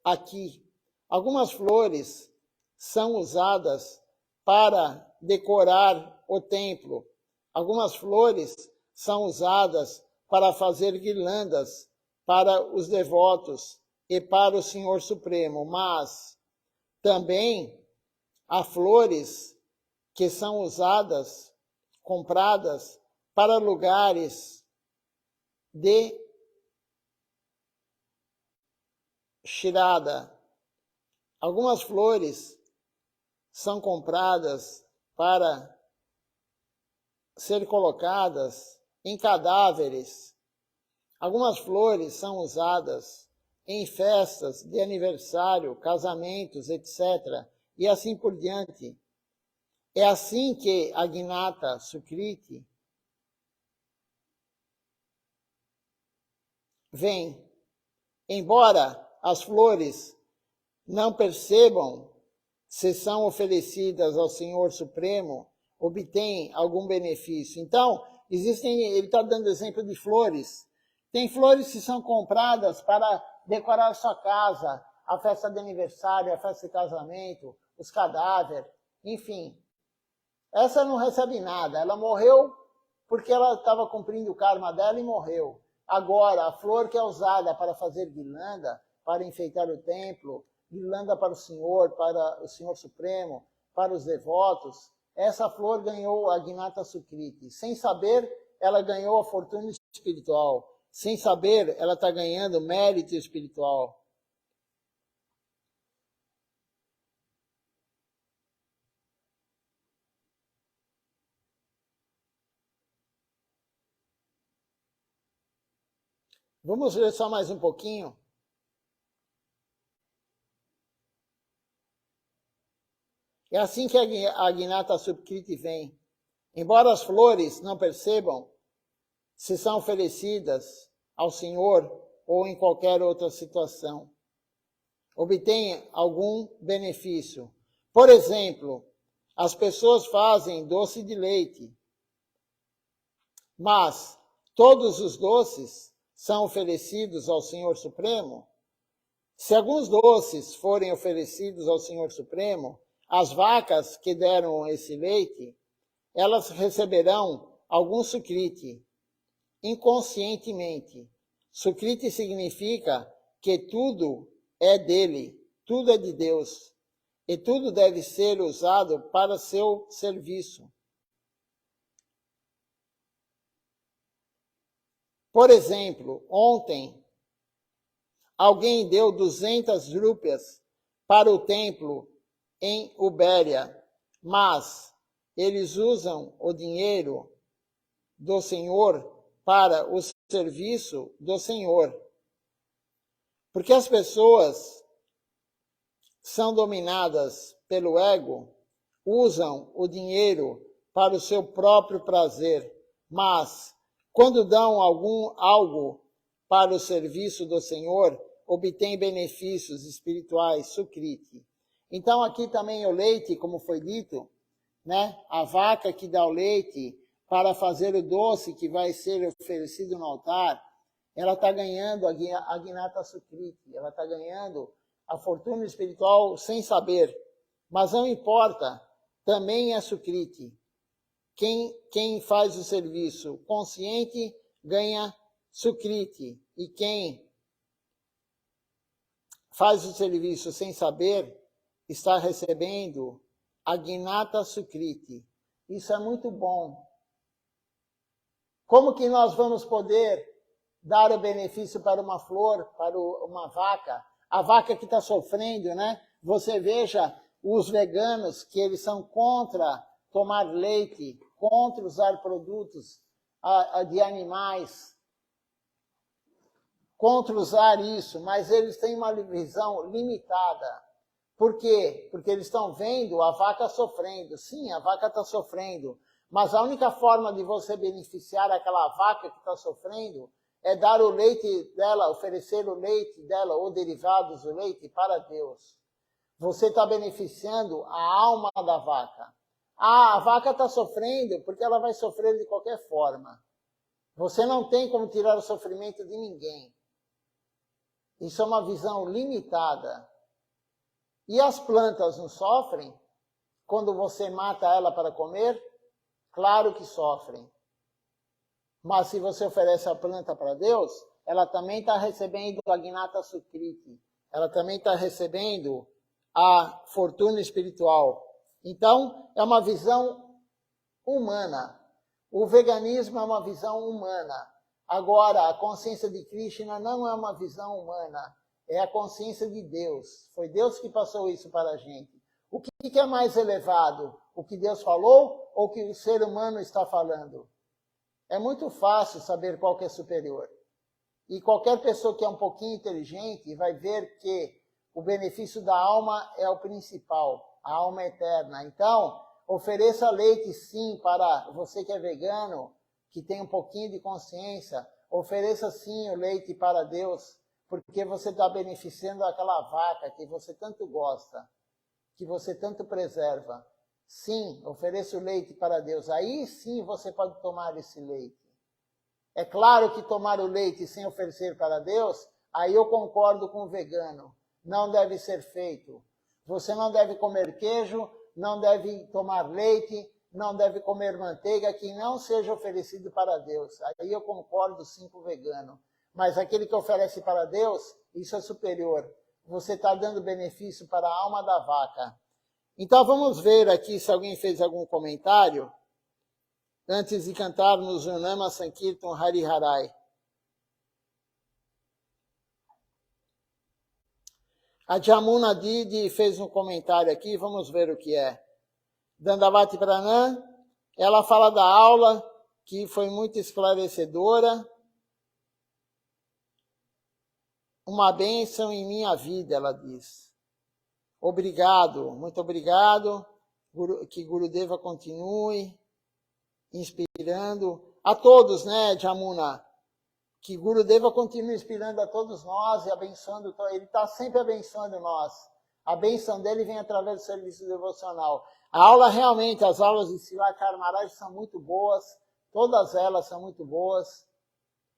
aqui. Algumas flores são usadas para decorar o templo. Algumas flores são usadas para fazer guirlandas para os devotos e para o Senhor Supremo, mas também há flores que são usadas, compradas para lugares de Shraddha. Algumas flores são compradas para ser colocadas em cadáveres. Algumas flores são usadas em festas de aniversário, casamentos, etc. E assim por diante. É assim que Agnata Sukriti vem. Embora as flores não percebam se são oferecidas ao Senhor Supremo, obtêm algum benefício. Então, ele está dando exemplo de flores. Tem flores que são compradas para decorar sua casa, a festa de aniversário, a festa de casamento, os cadáveres, enfim. Essa não recebe nada. Ela morreu porque ela estava cumprindo o karma dela e morreu. Agora, a flor que é usada para fazer guirlanda, para enfeitar o templo, guirlanda para o Senhor Supremo, para os devotos, essa flor ganhou a Agnata Sukriti. Sem saber, ela ganhou a fortuna espiritual. Sem saber, ela está ganhando mérito espiritual. Vamos ver só mais um pouquinho. É assim que a Agnata Sukriti vem. Embora as flores não percebam se são oferecidas ao Senhor ou em qualquer outra situação, obtêm algum benefício. Por exemplo, as pessoas fazem doce de leite, mas todos os doces são oferecidos ao Senhor Supremo? Se alguns doces forem oferecidos ao Senhor Supremo, as vacas que deram esse leite, elas receberão algum sukriti, inconscientemente. Sukriti significa que tudo é dele, tudo é de Deus, e tudo deve ser usado para seu serviço. Por exemplo, ontem, alguém deu 200 rúpias para o templo em Ubéria, mas eles usam o dinheiro do Senhor para o serviço do Senhor. Porque as pessoas são dominadas pelo ego, usam o dinheiro para o seu próprio prazer, mas quando dão algo para o serviço do Senhor, obtêm benefícios espirituais, sukriti. Então aqui também o leite, como foi dito, né? A vaca que dá o leite para fazer o doce que vai ser oferecido no altar, ela está ganhando a Agnata Sukriti, ela está ganhando a fortuna espiritual sem saber. Mas não importa, também é Sukriti. Quem faz o serviço consciente ganha Sukriti. E quem faz o serviço sem saber está recebendo Agnata Sukriti. Isso é muito bom. Como que nós vamos poder dar o benefício para uma flor, para uma vaca? A vaca que está sofrendo, né? Você veja os veganos que eles são contra tomar leite, contra usar produtos de animais, contra usar isso, mas eles têm uma visão limitada. Por quê? Porque eles estão vendo a vaca sofrendo. Sim, a vaca está sofrendo, mas a única forma de você beneficiar aquela vaca que está sofrendo é dar o leite dela, oferecer o leite dela ou derivados do leite para Deus. Você está beneficiando a alma da vaca. A vaca está sofrendo porque ela vai sofrer de qualquer forma. Você não tem como tirar o sofrimento de ninguém. Isso é uma visão limitada. E as plantas não sofrem quando você mata ela para comer? Claro que sofrem. Mas se você oferece a planta para Deus, ela também está recebendo a Agnata Sukriti. Ela também está recebendo a fortuna espiritual. Então, é uma visão humana. O veganismo é uma visão humana. Agora, a consciência de Krishna não é uma visão humana. É a consciência de Deus. Foi Deus que passou isso para a gente. O que é mais elevado? O que Deus falou ou o que o ser humano está falando? É muito fácil saber qual que é superior. E qualquer pessoa que é um pouquinho inteligente vai ver que o benefício da alma é o principal, a alma eterna. Então, ofereça leite sim para você que é vegano, que tem um pouquinho de consciência, ofereça sim o leite para Deus, porque você está beneficiando aquela vaca que você tanto gosta, que você tanto preserva. Sim, ofereça o leite para Deus. Aí sim você pode tomar esse leite. É claro que tomar o leite sem oferecer para Deus, aí eu concordo com o vegano. Não deve ser feito. Você não deve comer queijo, não deve tomar leite não deve comer manteiga que não seja oferecido para Deus. Aí eu concordo sim com o vegano. Mas aquele que oferece para Deus, isso é superior. Você está dando benefício para a alma da vaca. Então vamos ver aqui se alguém fez algum comentário antes de cantarmos o Nama Sankirtan Hari Harai. A Jamuna Didi fez um comentário aqui, vamos ver o que é. Dandavati Pranam, ela fala da aula, que foi muito esclarecedora. Uma bênção em minha vida, ela diz. Obrigado, muito obrigado. Que Gurudeva continue inspirando a todos, né, Jamuna? Que Gurudeva continue inspirando a todos nós e abençoando. Ele está sempre abençoando nós. A bênção dele vem através do serviço devocional. A aula realmente, as aulas de Silachar Maharaj são muito boas. Todas elas são muito boas.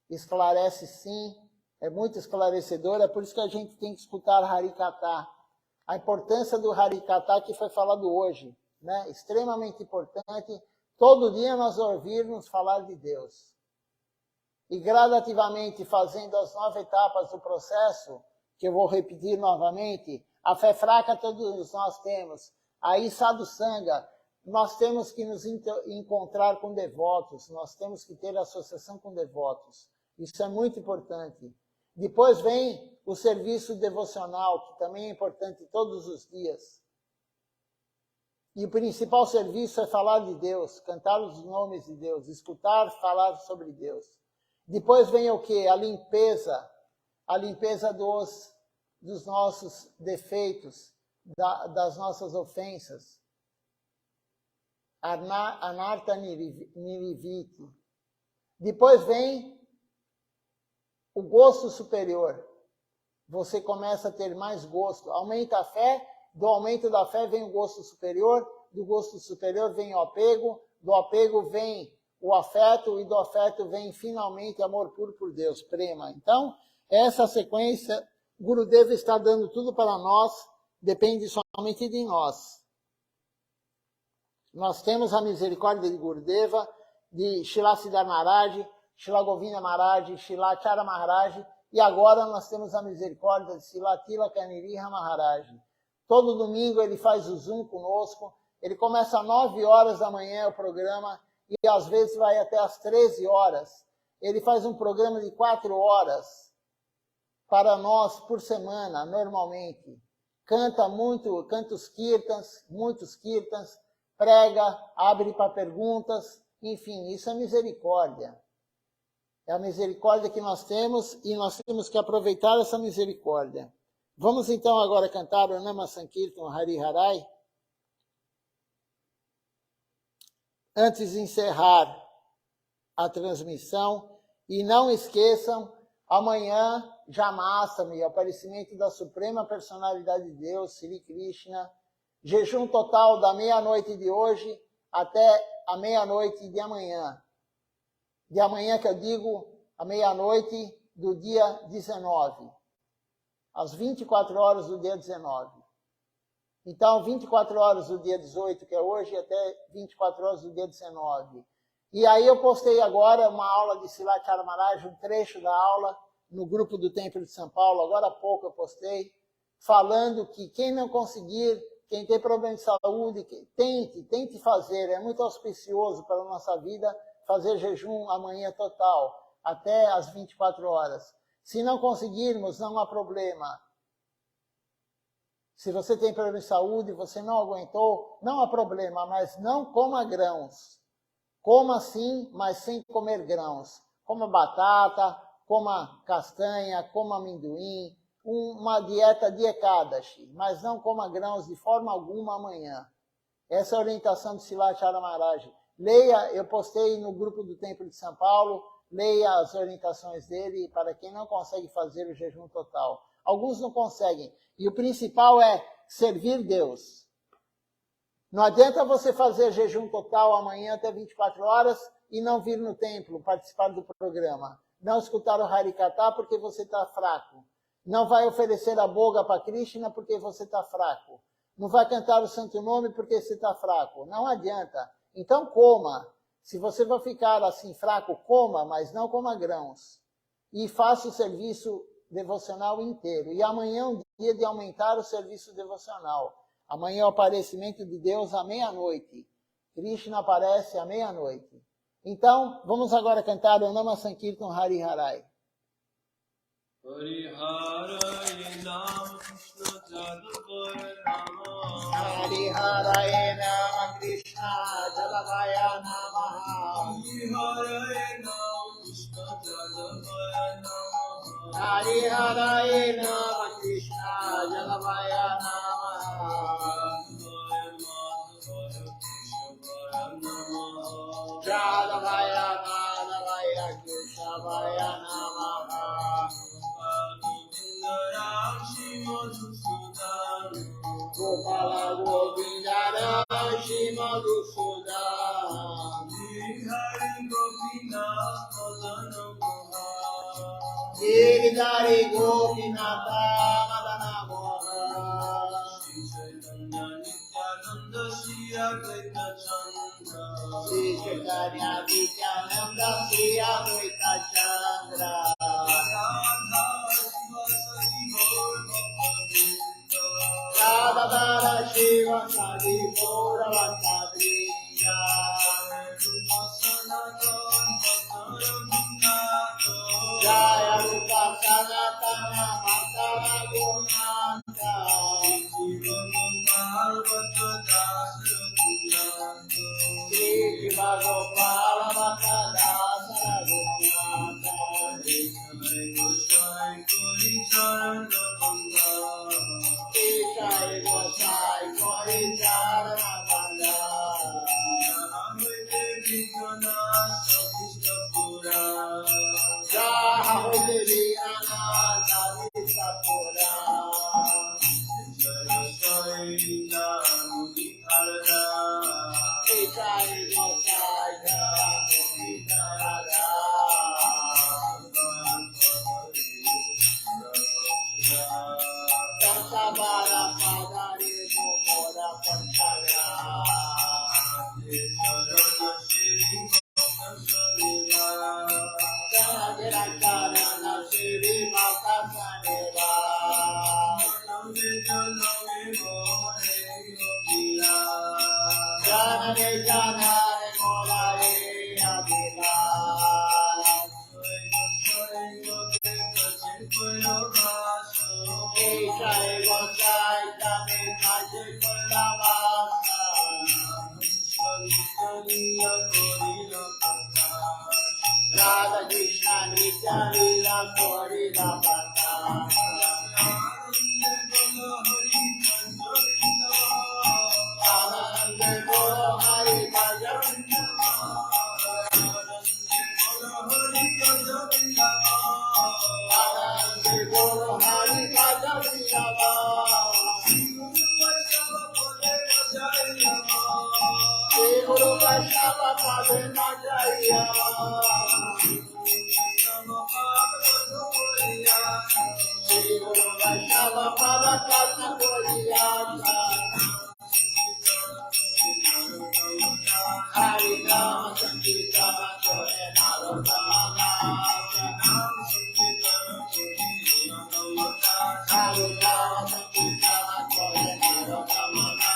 Esclarece sim. É muito esclarecedora. É por isso que a gente tem que escutar Harikatha. A importância do Harikatha que foi falado hoje, né? Extremamente importante. Todo dia nós ouvirmos falar de Deus. E gradativamente fazendo as 9 etapas do processo, que eu vou repetir novamente, a fé fraca todos nós temos. Aí Sadhu Sangha, nós temos que nos encontrar com devotos, nós temos que ter associação com devotos. Isso é muito importante. Depois vem o serviço devocional, que também é importante todos os dias. E o principal serviço é falar de Deus, cantar os nomes de Deus, escutar, falar sobre Deus. Depois vem o quê? A limpeza dos nossos defeitos, das nossas ofensas. Anartha Niriviti. Depois vem o gosto superior. Você começa a ter mais gosto. Aumenta a fé, do aumento da fé vem o gosto superior, do gosto superior vem o apego, do apego vem o afeto, e do afeto vem finalmente amor puro por Deus, prema. Então, essa sequência, Gurudeva está dando tudo para nós, depende somente de nós. Nós temos a misericórdia de Gurudeva, de Srila Siddhar Maharaj, Srila Govinda Maharaj, Srila Acharya Maharaj, e agora nós temos a misericórdia de Srila Tilaka Niriha Maharaj. Todo domingo ele faz o Zoom conosco, ele começa às 9 horas da manhã o programa, e às vezes vai até às 13 horas. Ele faz um programa de 4 horas para nós por semana, normalmente. Canta os kirtans, muitos kirtans, prega, abre para perguntas, enfim, isso é misericórdia. É a misericórdia que nós temos e nós temos que aproveitar essa misericórdia. Vamos então agora cantar o Nama Sankirtan Hari Harai. Antes de encerrar a transmissão, e não esqueçam, amanhã, Jamashtami, o aparecimento da Suprema Personalidade de Deus, Sri Krishna, jejum total da meia-noite de hoje até a meia-noite de amanhã. De amanhã que eu digo, a meia-noite do dia 19, às 24 horas do dia 19. Então, 24 horas do dia 18, que é hoje, até 24 horas do dia 19. E aí eu postei agora uma aula de Silachar Maharaj, um trecho da aula, no grupo do Templo de São Paulo, agora há pouco eu postei, falando que quem não conseguir, quem tem problema de saúde, tente fazer, é muito auspicioso para a nossa vida, fazer jejum amanhã total, até às 24 horas. Se não conseguirmos, não há problema. Se você tem problema de saúde, você não aguentou, não há problema, mas não coma grãos. Coma sim, mas sem comer grãos. Coma batata, coma castanha, coma amendoim, uma dieta de Ekadashi, mas não coma grãos de forma alguma amanhã. Essa é a orientação de Silachar Maharaj. Leia, eu postei no grupo do Templo de São Paulo, leia as orientações dele para quem não consegue fazer o jejum total. Alguns não conseguem. E o principal é servir Deus. Não adianta você fazer jejum total amanhã até 24 horas e não vir no templo participar do programa. Não escutar o Harikatha porque você está fraco. Não vai oferecer a boga para Krishna porque você está fraco. Não vai cantar o santo nome porque você está fraco. Não adianta. Então coma. Se você vai ficar assim fraco, coma, mas não coma grãos. E faça o serviço devocional inteiro. E amanhã é um dia de aumentar o serviço devocional. Amanhã é o aparecimento de Deus à meia-noite. Krishna aparece à meia-noite. Então, vamos agora cantar o Nama Sankirtan Hari Harai. Hari Harai Nama Krishna Jadavaya Nama Hari Harai Nama Krishna Jadavaya Nama Hari Harai Nama Krishna Jadavaya Nama Hari Harai Nama Krishna Jadavaya Nama Jadavaya Madhavaya Keshavaya Namaha Gopala Govinda Rashi Madhusudan Giridhari Gopinatha Madana Mohan Sri Chaitanya Nityananda Sri Advaita Chandra Radha Shiva Sadi Gaura Vrinda Jaya Rupa Sanatana Matana Gunanta Sri Shiva Gopala Matana Gunanta Ishai Gosai Kori Charana Banda Jaha Devi Anasa Sapura Ishai Gosai Charana Sabara Padari Mumora Pantara Janagira Charana Siri Mata Saneva Janare Janare Molare Abila Ishai Gosai Tane Kaji Kulavasa Radha Krishna Nitya Lila Kori Bhakata Anande Goro Hari Bhajan Anande Goro Hari Bhajan Guru Vaishnava Padre Majaya Guru Vaishnava Padre Majaya Hari Rama Sankirtana Kore Narottamana Hari Rama Sankirtana Kore Narottamana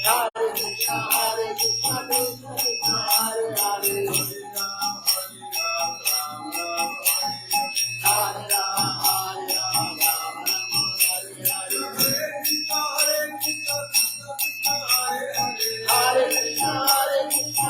Hare Krishna Hare Krishna Krishna Krishna Hare Hare Hare Rama Hare Rama Rama Rama Hare Hare Hare Krishna Hare Krishna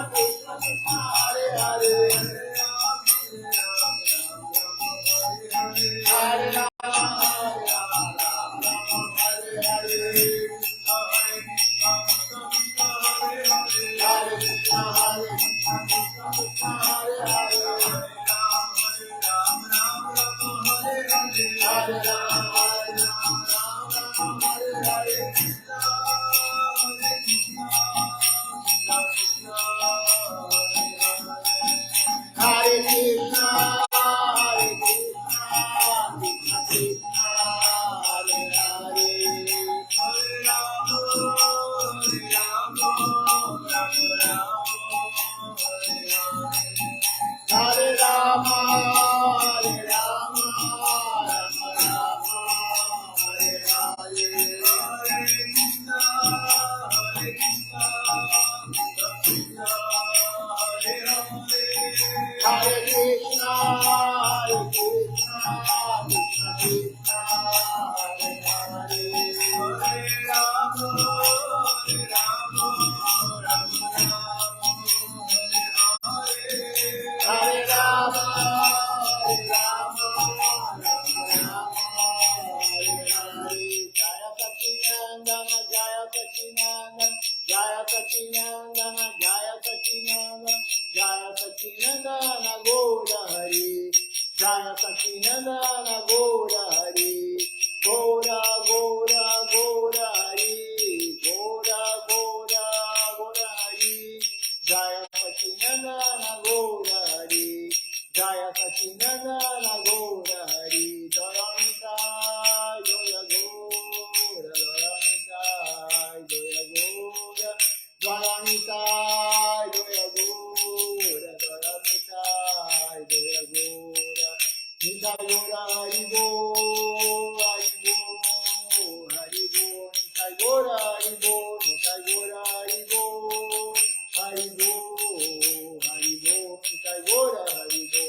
Sacinandana Gora Hari, Jaya Sacinandana Gora Hari, Gora Gora Gora Hari, Gora Gora Gora Hari, Jaya Sacinandana Gora Hari, Jaya Sacinandana Gora Hari, Jaya Nitai, Jaya Gora, Jaya Nitai, Jaya Gora, Jaya Nitai, Jaya Gora, Jaya Nitai, Jaya Gora, Nitai Gora Haribo, Haribo, Haribo, Nitai Gora Haribo, Nitai Gora Haribo, Haribo, Haribo, Nitai Gora Haribo,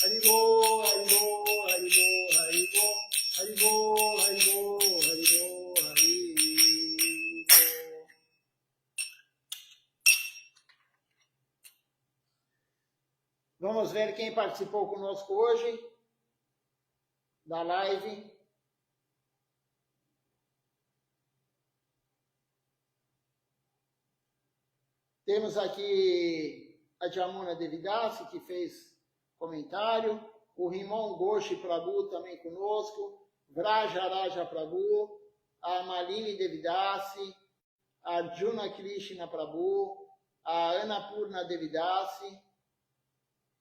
Haribo, Haribo, Haribo, Haribo, Haribo, Haribo, Haribo, Haribo. Vamos ver quem participou conosco hoje da live. Temos aqui a Jamuna Devidasi, que fez comentário, o Rimon Ghosh Prabhu também conosco, Vrajaraja Prabhu, a Malini Devidasi, a Arjuna Krishna Prabhu, a Annapurna Devidasi,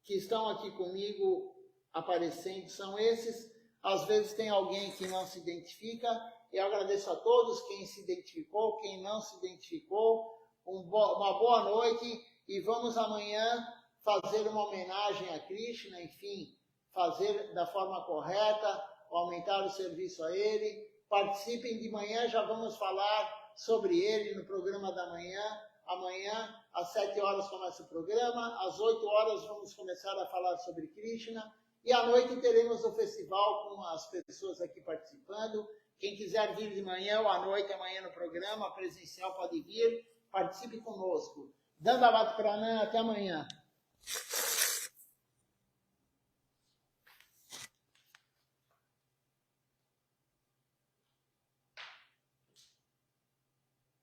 que estão aqui comigo aparecendo, são esses. Às vezes tem alguém que não se identifica. Eu agradeço a todos quem se identificou, quem não se identificou. Uma boa noite e vamos amanhã fazer uma homenagem a Krishna, enfim, fazer da forma correta, aumentar o serviço a ele. Participem de manhã, já vamos falar sobre ele no programa da manhã. Amanhã, às 7 horas, começa o programa. Às 8 horas, vamos começar a falar sobre Krishna. E à noite teremos o festival com as pessoas aqui participando. Quem quiser vir de manhã ou à noite, amanhã no programa presencial, pode vir. Participe conosco. Dandavat Pranam, até amanhã.